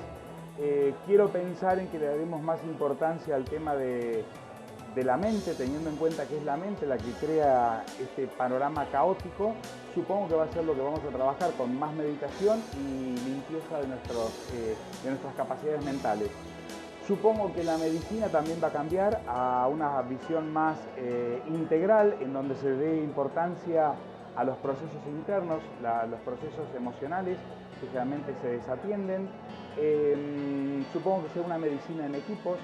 Quiero pensar en que le daremos más importancia al tema de la mente, teniendo en cuenta que es la mente la que crea este panorama caótico. Supongo que va a ser lo que vamos a trabajar con más meditación y limpieza de nuestras capacidades mentales. Supongo que la medicina también va a cambiar a una visión más integral, en donde se dé importancia a los procesos internos, los procesos emocionales que generalmente se desatienden. Supongo que sea una medicina en equipos.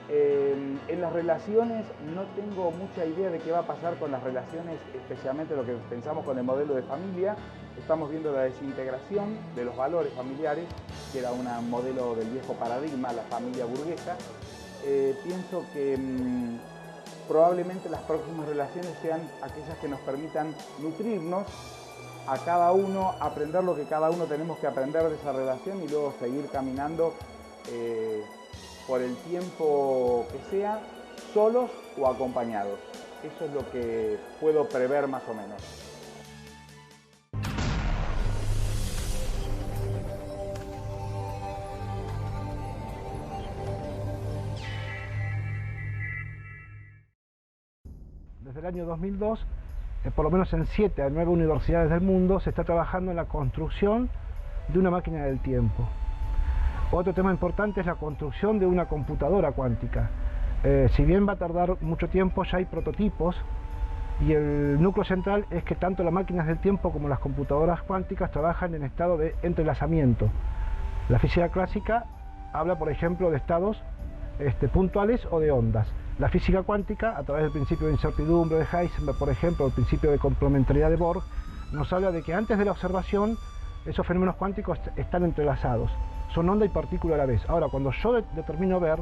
En las relaciones no tengo mucha idea de qué va a pasar con las relaciones, especialmente lo que pensamos con el modelo de familia. Estamos viendo la desintegración de los valores familiares, que era un modelo del viejo paradigma, la familia burguesa. Pienso que probablemente las próximas relaciones sean aquellas que nos permitan nutrirnos a cada uno, aprender lo que cada uno tenemos que aprender de esa relación y luego seguir caminando por el tiempo que sea, solos o acompañados. Eso es lo que puedo prever más o menos. Desde el año 2002, por lo menos en 7 a 9 universidades del mundo, se está trabajando en la construcción de una máquina del tiempo. Otro tema importante es la construcción de una computadora cuántica. Si bien va a tardar mucho tiempo, ya hay prototipos y el núcleo central es que tanto las máquinas del tiempo como las computadoras cuánticas trabajan en estado de entrelazamiento. La física clásica habla, por ejemplo, de estados puntuales o de ondas. La física cuántica, a través del principio de incertidumbre de Heisenberg, por ejemplo, el principio de complementariedad de Bohr, nos habla de que antes de la observación esos fenómenos cuánticos están entrelazados, son onda y partícula a la vez. Ahora, cuando yo determino ver,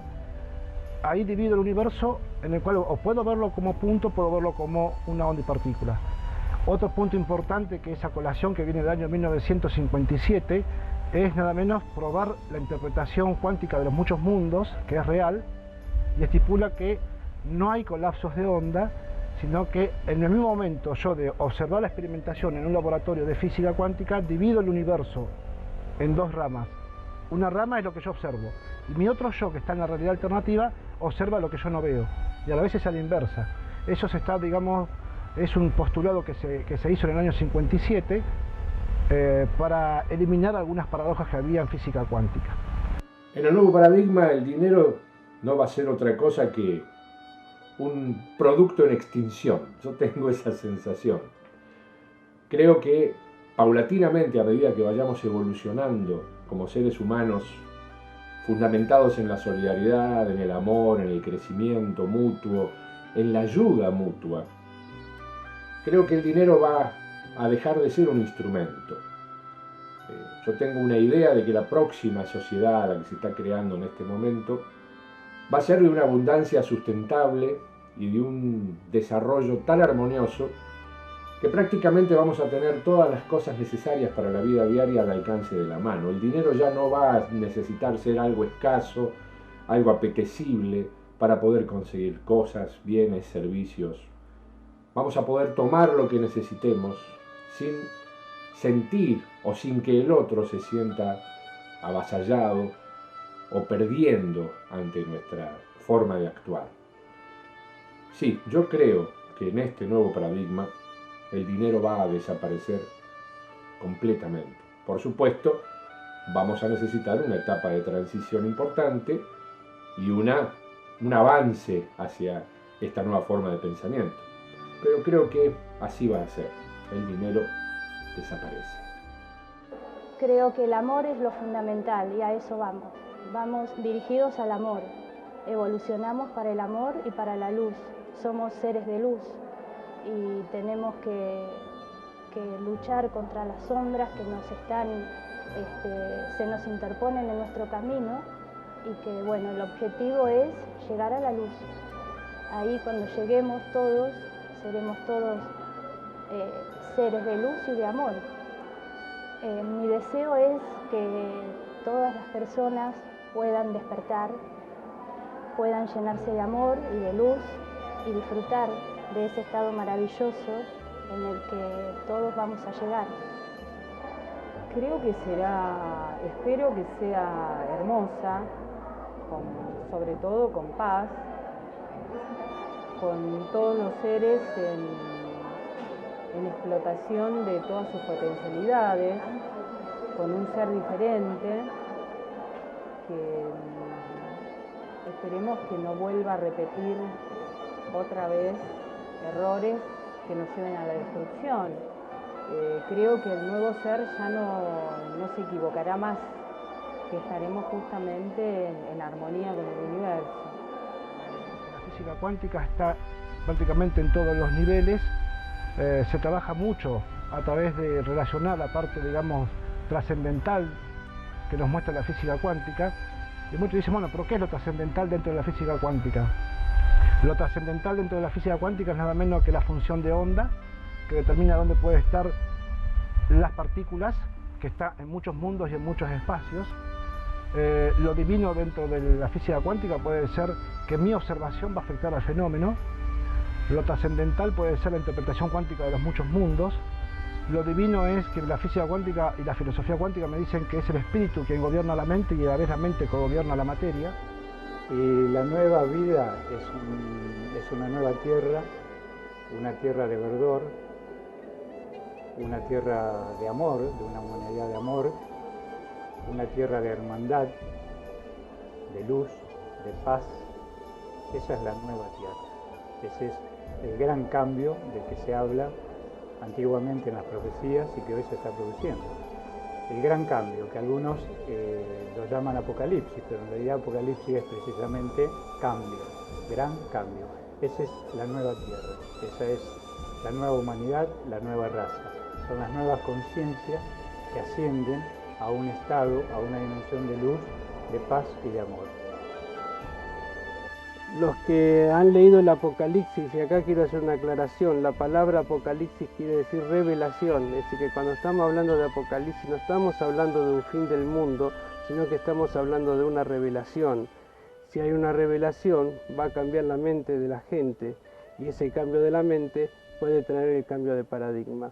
ahí divido el universo en el cual o puedo verlo como punto, puedo verlo como una onda y partícula. Otro punto importante, que esa colación que viene del año 1957, es nada menos probar la interpretación cuántica de los muchos mundos, que es real, y estipula que no hay colapsos de onda, sino que en el mismo momento yo de observar la experimentación en un laboratorio de física cuántica, divido el universo en dos ramas. Una rama es lo que yo observo, y mi otro yo, que está en la realidad alternativa, observa lo que yo no veo, y a la vez es a la inversa. Eso se está, digamos, es un postulado que se hizo en el año 57 para eliminar algunas paradojas que había en física cuántica. En el nuevo paradigma, el dinero no va a ser otra cosa que un producto en extinción. Yo tengo esa sensación. Creo que paulatinamente, a medida que vayamos evolucionando como seres humanos, fundamentados en la solidaridad, en el amor, en el crecimiento mutuo, en la ayuda mutua, creo que el dinero va a dejar de ser un instrumento. Yo tengo una idea de que la próxima sociedad, la que se está creando en este momento, va a ser de una abundancia sustentable y de un desarrollo tan armonioso que prácticamente vamos a tener todas las cosas necesarias para la vida diaria al alcance de la mano. El dinero ya no va a necesitar ser algo escaso, algo apetecible para poder conseguir cosas, bienes, servicios. Vamos a poder tomar lo que necesitemos sin sentir o sin que el otro se sienta avasallado o perdiendo ante nuestra forma de actuar. Sí, yo creo que en este nuevo paradigma el dinero va a desaparecer completamente. Por supuesto, vamos a necesitar una etapa de transición importante y un avance hacia esta nueva forma de pensamiento. Pero creo que así va a ser. El dinero desaparece. Creo que el amor es lo fundamental y a eso vamos. Vamos dirigidos al amor. Evolucionamos para el amor y para la luz. Somos seres de luz y tenemos que luchar contra las sombras que nos se nos interponen en nuestro camino y que, bueno, el objetivo es llegar a la luz. Ahí cuando lleguemos todos, seremos todos seres de luz y de amor. Mi deseo es que todas las personas puedan despertar, puedan llenarse de amor y de luz y disfrutar de ese estado maravilloso en el que todos vamos a llegar. Creo que espero que sea hermosa, sobre todo con paz, con todos los seres en explotación de todas sus potencialidades, con un ser diferente, que esperemos que no vuelva a repetir otra vez errores que nos lleven a la destrucción. Creo que el nuevo ser ya no se equivocará más, que estaremos justamente en armonía con el universo. La física cuántica está prácticamente en todos los niveles. Se trabaja mucho a través de relacionar la parte, digamos, trascendental que nos muestra la física cuántica. Y muchos dicen, bueno, ¿pero qué es lo trascendental dentro de la física cuántica? Lo trascendental dentro de la física cuántica es nada menos que la función de onda, que determina dónde pueden estar las partículas, que está en muchos mundos y en muchos espacios. Lo divino dentro de la física cuántica puede ser que mi observación va a afectar al fenómeno. Lo trascendental puede ser la interpretación cuántica de los muchos mundos. Lo divino es que la física cuántica y la filosofía cuántica me dicen que es el espíritu quien gobierna la mente y a la vez la mente que gobierna la materia. Y la nueva vida es una nueva tierra, una tierra de verdor, una tierra de amor, de una humanidad de amor, una tierra de hermandad, de luz, de paz, Esa es la nueva tierra. Ese es el gran cambio del que se habla antiguamente en las profecías y que hoy se está produciendo. El gran cambio, que algunos lo llaman apocalipsis, pero en realidad apocalipsis es precisamente cambio, gran cambio. Esa es la nueva tierra, esa es la nueva humanidad, la nueva raza. Son las nuevas conciencias que ascienden a un estado, a una dimensión de luz, de paz y de amor. Los que han leído el Apocalipsis, y acá quiero hacer una aclaración, la palabra Apocalipsis quiere decir revelación, es decir, que cuando estamos hablando de Apocalipsis no estamos hablando de un fin del mundo, sino que estamos hablando de una revelación. Si hay una revelación, va a cambiar la mente de la gente, y ese cambio de la mente puede traer el cambio de paradigma.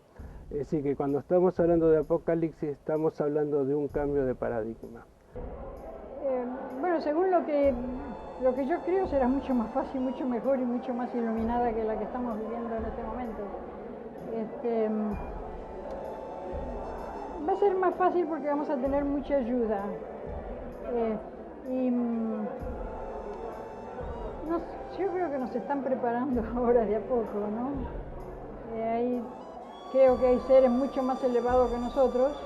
Es decir, que cuando estamos hablando de Apocalipsis, estamos hablando de un cambio de paradigma. Bueno, según lo que yo creo, será mucho más fácil, mucho mejor y mucho más iluminada que la que estamos viviendo en este momento. Va a ser más fácil porque vamos a tener mucha ayuda. Yo creo que nos están preparando ahora de a poco, ¿no? Creo que hay seres mucho más elevados que nosotros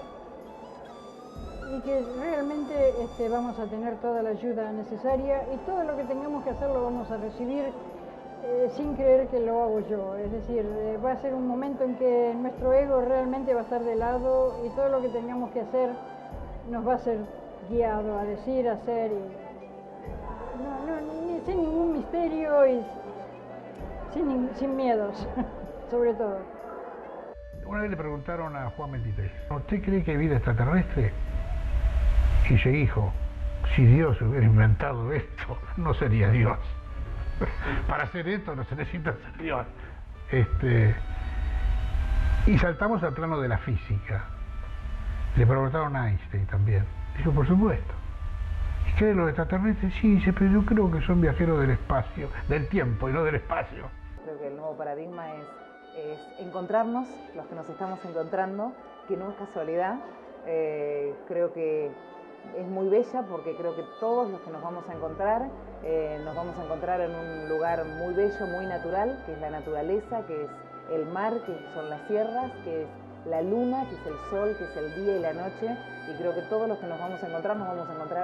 y que realmente vamos a tener toda la ayuda necesaria y todo lo que tengamos que hacer lo vamos a recibir sin creer que lo hago yo. Es decir, va a ser un momento en que nuestro ego realmente va a estar de lado y todo lo que tengamos que hacer nos va a ser guiado a decir, a hacer, y sin ningún misterio y sin miedos, sobre todo. Una vez le preguntaron a Juan 23, ¿usted cree que hay vida extraterrestre? Y se dijo, si Dios hubiera inventado esto, no sería Dios. Para hacer esto no se necesita ser Dios. Y saltamos al plano de la física. Le preguntaron a Einstein también. Dijo, por supuesto. ¿Y cree los extraterrestres? Sí, dice, pero yo creo que son viajeros del espacio, del tiempo y no del espacio. Creo que el nuevo paradigma es encontrarnos, los que nos estamos encontrando, que no es casualidad. Creo que es muy bella porque creo que todos los que nos vamos a encontrar en un lugar muy bello, muy natural, que es la naturaleza, que es el mar, que son las sierras, que es la luna, que es el sol, que es el día y la noche, y creo que todos los que nos vamos a encontrar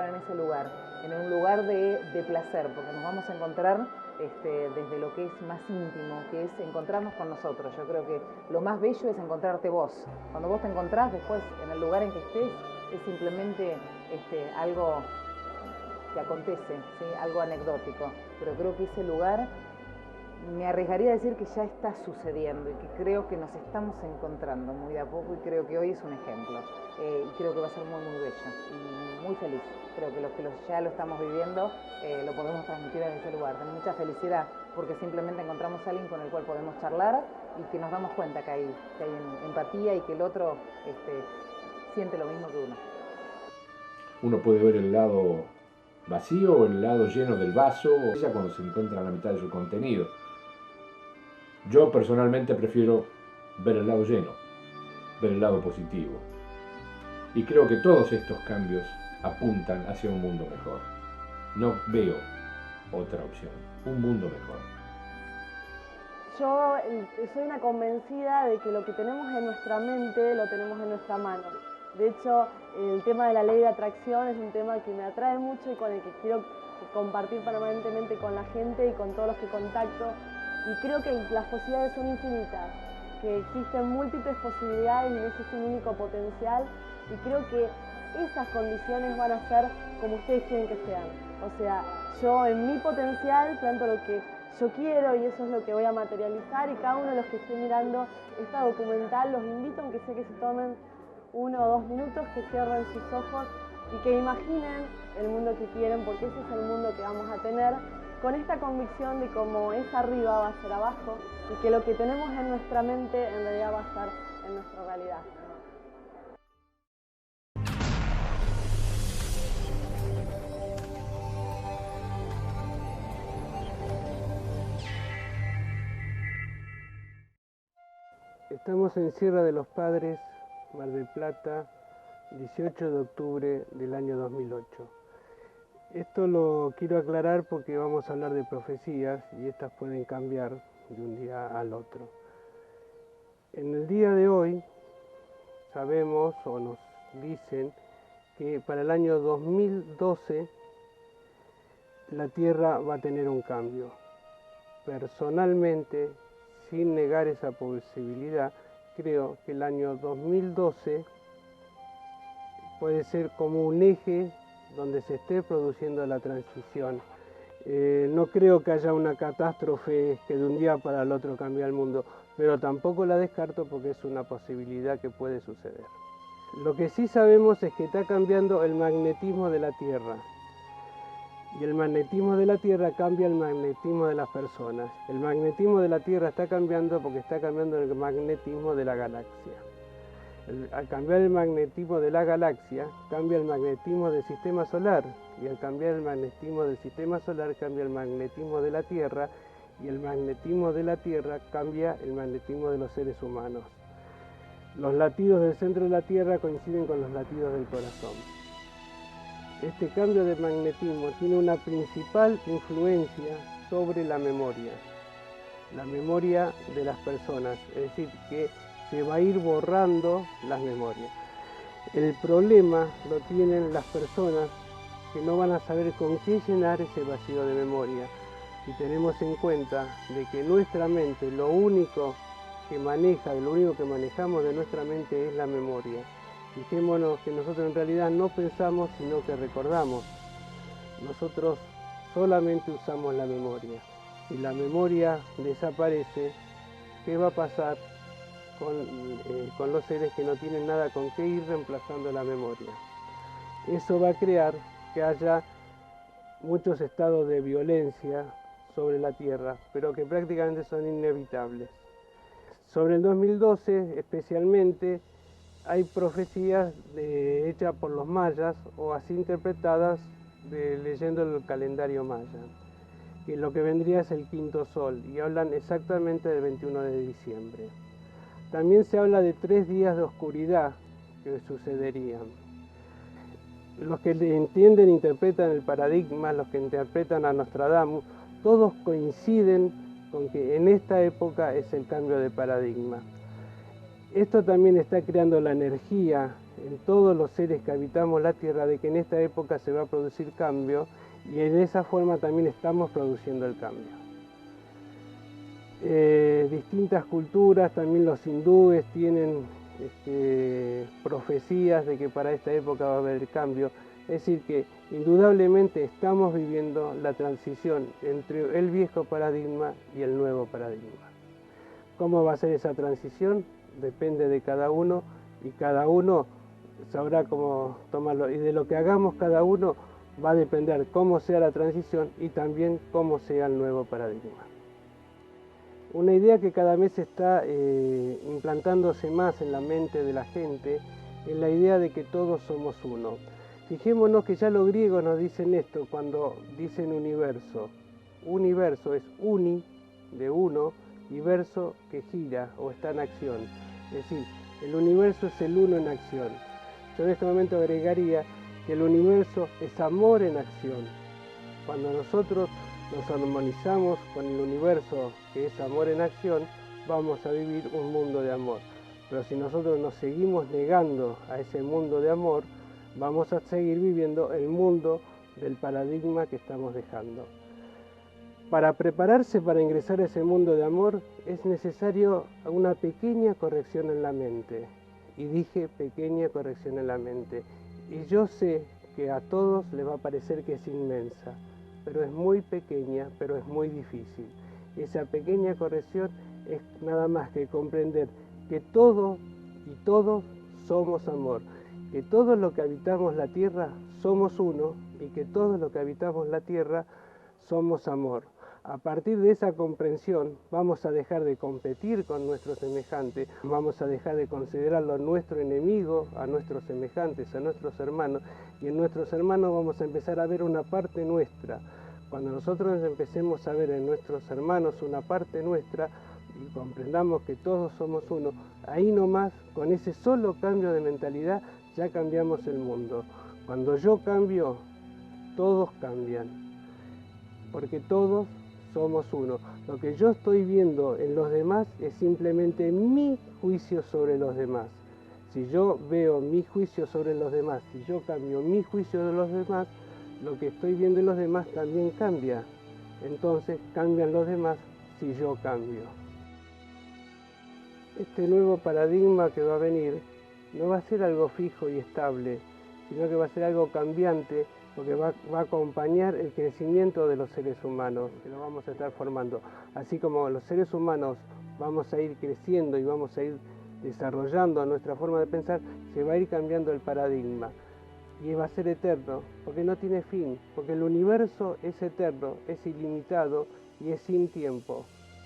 en ese lugar, en un lugar de placer, porque nos vamos a encontrar desde lo que es más íntimo, que es encontrarnos con nosotros. Yo creo que lo más bello es encontrarte vos. Cuando vos te encontrás después en el lugar en que estés, es simplemente algo que acontece, ¿sí? Algo anecdótico, pero creo que ese lugar, me arriesgaría a decir que ya está sucediendo y que creo que nos estamos encontrando muy de a poco y creo que hoy es un ejemplo y creo que va a ser muy muy bello y muy feliz. Creo que los que ya lo estamos viviendo lo podemos transmitir en ese lugar, de mucha felicidad porque simplemente encontramos a alguien con el cual podemos charlar y que nos damos cuenta que hay empatía y que el otro siente lo mismo que uno. Uno puede ver el lado vacío o el lado lleno del vaso, o sea, cuando se encuentra en la mitad de su contenido. Yo personalmente prefiero ver el lado lleno, ver el lado positivo. Y creo que todos estos cambios apuntan hacia un mundo mejor. No veo otra opción, un mundo mejor. Yo soy una convencida de que lo que tenemos en nuestra mente lo tenemos en nuestra mano. De hecho, el tema de la ley de atracción es un tema que me atrae mucho y con el que quiero compartir permanentemente con la gente y con todos los que contacto. Y creo que las posibilidades son infinitas, que existen múltiples posibilidades y no existe un único potencial. Y creo que esas condiciones van a ser como ustedes quieren que sean. O sea, yo en mi potencial planto lo que yo quiero y eso es lo que voy a materializar. Y cada uno de los que esté mirando esta documental los invito, aunque sé que se tomen 1 o 2 minutos, que cierren sus ojos y que imaginen el mundo que quieren, porque ese es el mundo que vamos a tener, con esta convicción de cómo es arriba va a ser abajo y que lo que tenemos en nuestra mente en realidad va a estar en nuestra realidad. Estamos en Sierra de los Padres, Mar del Plata, 18 de octubre del año 2008. Esto lo quiero aclarar porque vamos a hablar de profecías y estas pueden cambiar de un día al otro. En el día de hoy sabemos o nos dicen que para el año 2012 la Tierra va a tener un cambio. Personalmente, sin negar esa posibilidad, creo que el año 2012 puede ser como un eje donde se esté produciendo la transición. No creo que haya una catástrofe que de un día para el otro cambie el mundo, pero tampoco la descarto porque es una posibilidad que puede suceder. Lo que sí sabemos es que está cambiando el magnetismo de la Tierra. Y el magnetismo de la Tierra cambia el magnetismo de las personas. El magnetismo de la Tierra está cambiando porque está cambiando el magnetismo de la galaxia. Al cambiar el magnetismo de la galaxia, cambia el magnetismo del sistema solar. Y al cambiar el magnetismo del sistema solar, cambia el magnetismo de la Tierra. Y el magnetismo de la Tierra cambia el magnetismo de los seres humanos. Los latidos del centro de la Tierra coinciden con los latidos del corazón. Este cambio de magnetismo tiene una principal influencia sobre la memoria de las personas, es decir, que se va a ir borrando las memorias. El problema lo tienen las personas que no van a saber con qué llenar ese vacío de memoria. Si tenemos en cuenta de que nuestra mente, lo único que manejamos de nuestra mente es la memoria. Fijémonos que nosotros en realidad no pensamos, sino que recordamos. Nosotros solamente usamos la memoria. Si la memoria desaparece, ¿qué va a pasar con los seres que no tienen nada con qué ir reemplazando la memoria? Eso va a crear que haya muchos estados de violencia sobre la Tierra, pero que prácticamente son inevitables. Sobre el 2012 especialmente, hay profecías hechas por los mayas o así interpretadas leyendo el calendario maya, que lo que vendría es el quinto sol, y hablan exactamente del 21 de diciembre. También se habla de 3 días de oscuridad que sucederían. Los que entienden e interpretan el paradigma, los que interpretan a Nostradamus, todos coinciden con que en esta época es el cambio de paradigma. Esto también está creando la energía en todos los seres que habitamos la Tierra de que en esta época se va a producir cambio, y en esa forma también estamos produciendo el cambio. Distintas culturas, también los hindúes tienen profecías de que para esta época va a haber cambio. Es decir que indudablemente estamos viviendo la transición entre el viejo paradigma y el nuevo paradigma. ¿Cómo va a ser esa transición? Depende de cada uno y cada uno sabrá cómo tomarlo. Y de lo que hagamos cada uno va a depender cómo sea la transición y también cómo sea el nuevo paradigma. Una idea que cada vez está implantándose más en la mente de la gente es la idea de que todos somos uno. Fijémonos que ya los griegos nos dicen esto cuando dicen universo. Universo es uni, de uno, y verso que gira o está en acción. Es decir, el universo es el uno en acción. Yo en este momento agregaría que el universo es amor en acción. Cuando nosotros nos armonizamos con el universo que es amor en acción, vamos a vivir un mundo de amor. Pero si nosotros nos seguimos negando a ese mundo de amor, vamos a seguir viviendo el mundo del paradigma que estamos dejando. Para prepararse para ingresar a ese mundo de amor es necesario una pequeña corrección en la mente. Y dije pequeña corrección en la mente. Y yo sé que a todos les va a parecer que es inmensa, pero es muy pequeña, pero es muy difícil. Esa pequeña corrección es nada más que comprender que todo y todos somos amor, que todos los que habitamos la tierra somos uno y que todos los que habitamos la tierra somos amor. A partir de esa comprensión vamos a dejar de competir con nuestros semejantes, vamos a dejar de considerarlo nuestro enemigo, a nuestros semejantes, a nuestros hermanos, y en nuestros hermanos vamos a empezar a ver una parte nuestra. Cuando nosotros empecemos a ver en nuestros hermanos una parte nuestra y comprendamos que todos somos uno, ahí nomás, con ese solo cambio de mentalidad, ya cambiamos el mundo. Cuando yo cambio todos cambian, porque todos somos uno. Lo que yo estoy viendo en los demás es simplemente mi juicio sobre los demás. Si yo veo mi juicio sobre los demás, si yo cambio mi juicio de los demás, lo que estoy viendo en los demás también cambia. Entonces cambian los demás si yo cambio. Este nuevo paradigma que va a venir no va a ser algo fijo y estable, sino que va a ser algo cambiante, porque va a acompañar el crecimiento de los seres humanos, que lo vamos a estar formando. Así como los seres humanos vamos a ir creciendo y vamos a ir desarrollando nuestra forma de pensar, se va a ir cambiando el paradigma. Y va a ser eterno, porque no tiene fin, porque el universo es eterno, es ilimitado y es sin tiempo.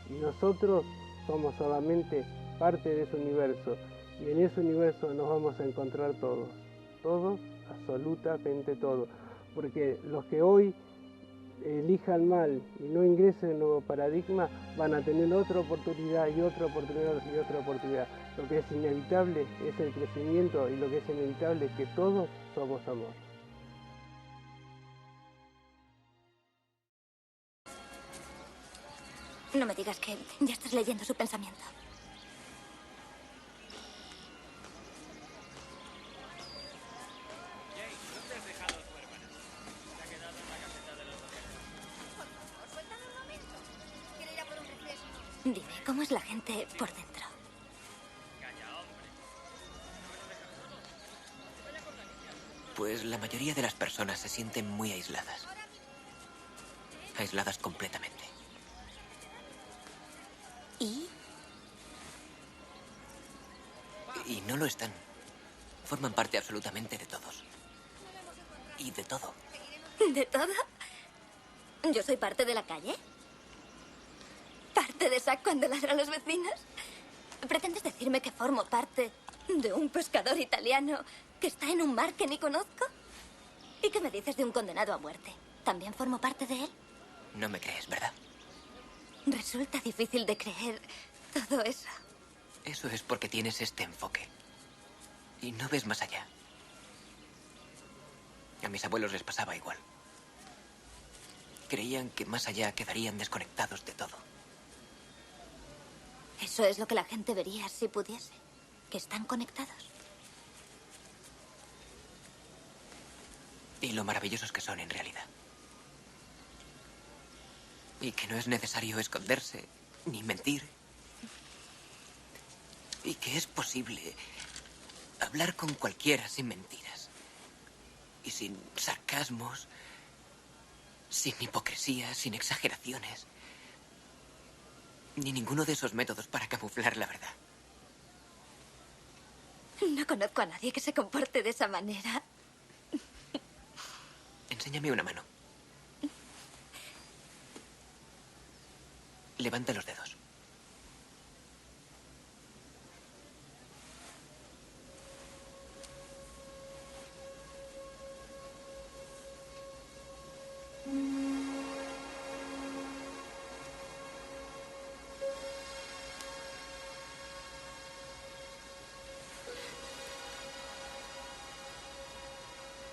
Y nosotros somos solamente parte de ese universo, y en ese universo nos vamos a encontrar todos, todos, absolutamente todos. Porque los que hoy elijan mal y no ingresen en el nuevo paradigma van a tener otra oportunidad y otra oportunidad y otra oportunidad. Lo que es inevitable es el crecimiento, y lo que es inevitable es que todos somos amor. No me digas que ya estás leyendo su pensamiento. Dime, ¿cómo es la gente por dentro? Pues la mayoría de las personas se sienten muy aisladas. Aisladas completamente. ¿Y? Y no lo están. Forman parte absolutamente de todos. Y de todo. ¿De todo? ¿Yo soy parte de la calle? ¿Parte de Zack cuando ladra a los vecinos? ¿Pretendes decirme que formo parte de un pescador italiano que está en un mar que ni conozco? ¿Y qué me dices de un condenado a muerte? ¿También formo parte de él? No me crees, ¿verdad? Resulta difícil de creer todo eso. Eso es porque tienes este enfoque. Y no ves más allá. A mis abuelos les pasaba igual. Creían que más allá quedarían desconectados de todo. Eso es lo que la gente vería si pudiese. Que están conectados. Y lo maravillosos que son en realidad. Y que no es necesario esconderse ni mentir. Y que es posible hablar con cualquiera sin mentiras. Y sin sarcasmos, sin hipocresía, sin exageraciones. Ni ninguno de esos métodos para camuflar la verdad. No conozco a nadie que se comporte de esa manera. Enséñame una mano. Levanta los dedos.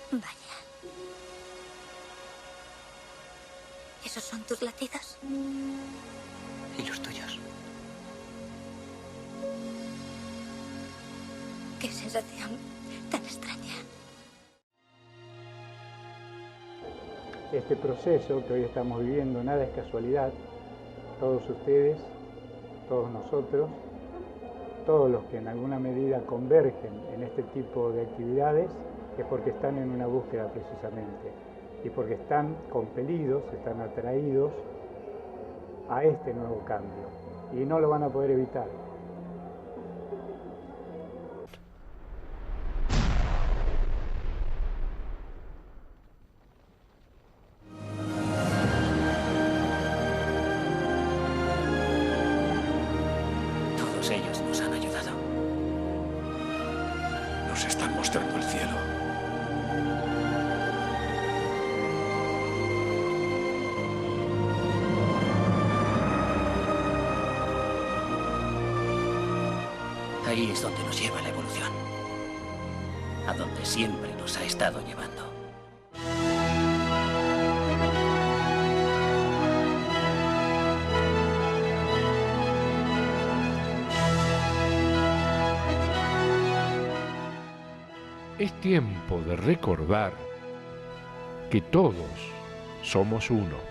Vaya. ¿Esos son tus latidos? ¿Y los tuyos? Qué sensación tan extraña. Este proceso que hoy estamos viviendo, nada es casualidad. Todos ustedes, todos nosotros, todos los que en alguna medida convergen en este tipo de actividades, es porque están en una búsqueda precisamente, y porque están compelidos, están atraídos a este nuevo cambio, y no lo van a poder evitar. Todos ellos nos han ayudado. Nos están mostrando el cielo. Ahí es donde nos lleva la evolución. A donde siempre nos ha estado llevando. es tiempo de recordar que todos somos uno.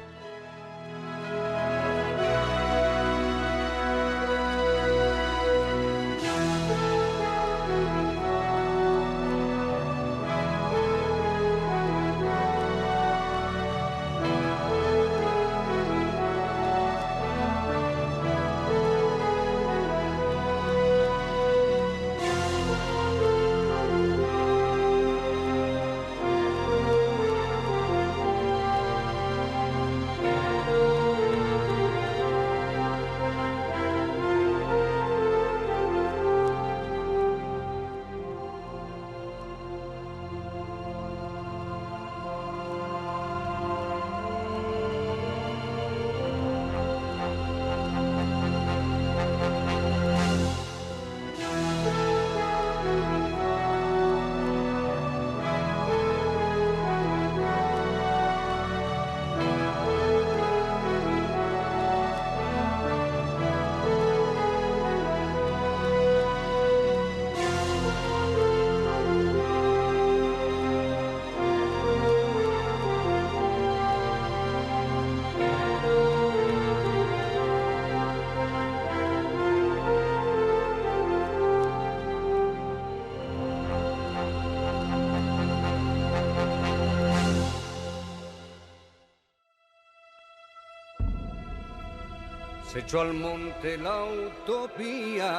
Se echó al monte la utopía,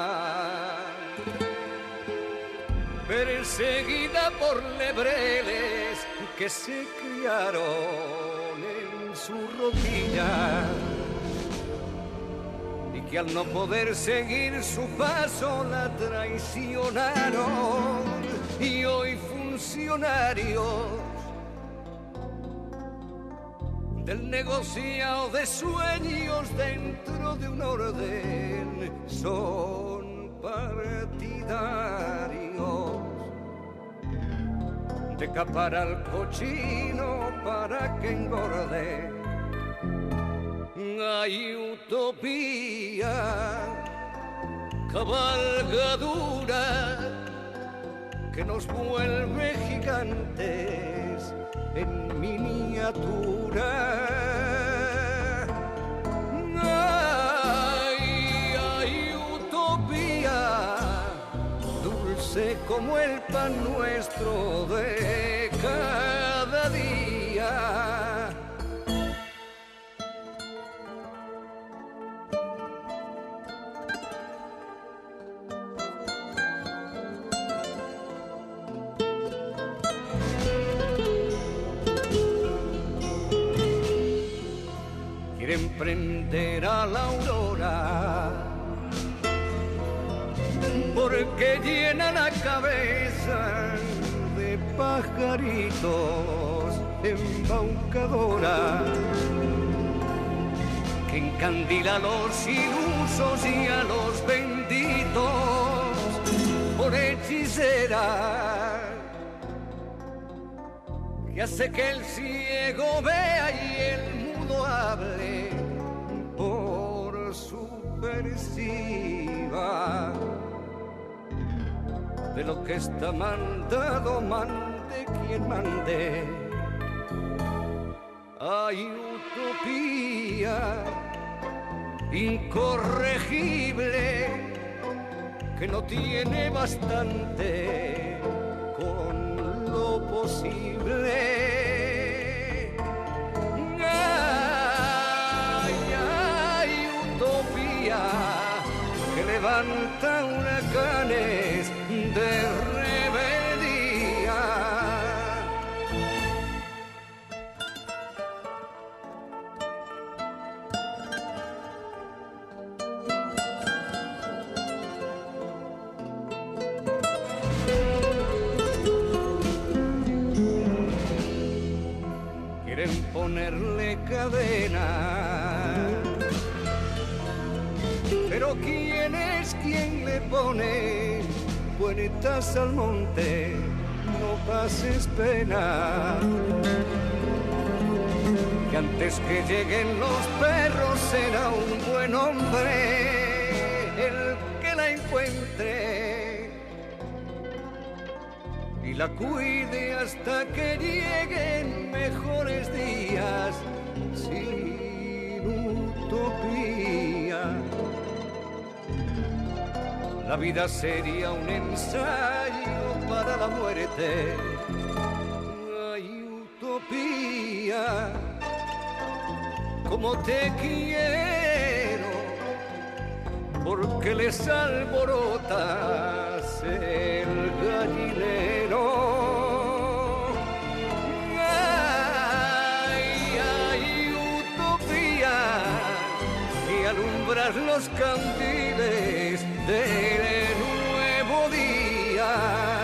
perseguida por lebreles que se criaron en su rodilla y que al no poder seguir su paso la traicionaron, y hoy funcionarios del negociado de sueños dentro de un orden son partidarios de capar al cochino para que engorde. Hay utopía, cabalgadura que nos vuelve gigantes en miniatura. Hay utopía, dulce como el pan nuestro de cada día. Prender a la aurora, porque llena la cabeza de pajaritos embaucadora, que encandila a los ilusos y a los benditos por hechicera, que hace que el ciego vea y el mudo hable por subversiva. De lo que está mandado, mande quien mande. Hay utopía incorregible que no tiene bastante con lo posible. Que levanta huracanes de rebeldía. Quieren ponerle cadena, pero ¿quién es quien le pone vueltas al monte? No pases pena, que antes que lleguen los perros será un buen hombre el que la encuentre y la cuide hasta que lleguen mejores días. Sin utopía, la vida sería un ensayo para la muerte. Hay utopía, como te quiero, porque les alborotas el gallinero. Hay utopía, y alumbrar los candiles del nuevo día.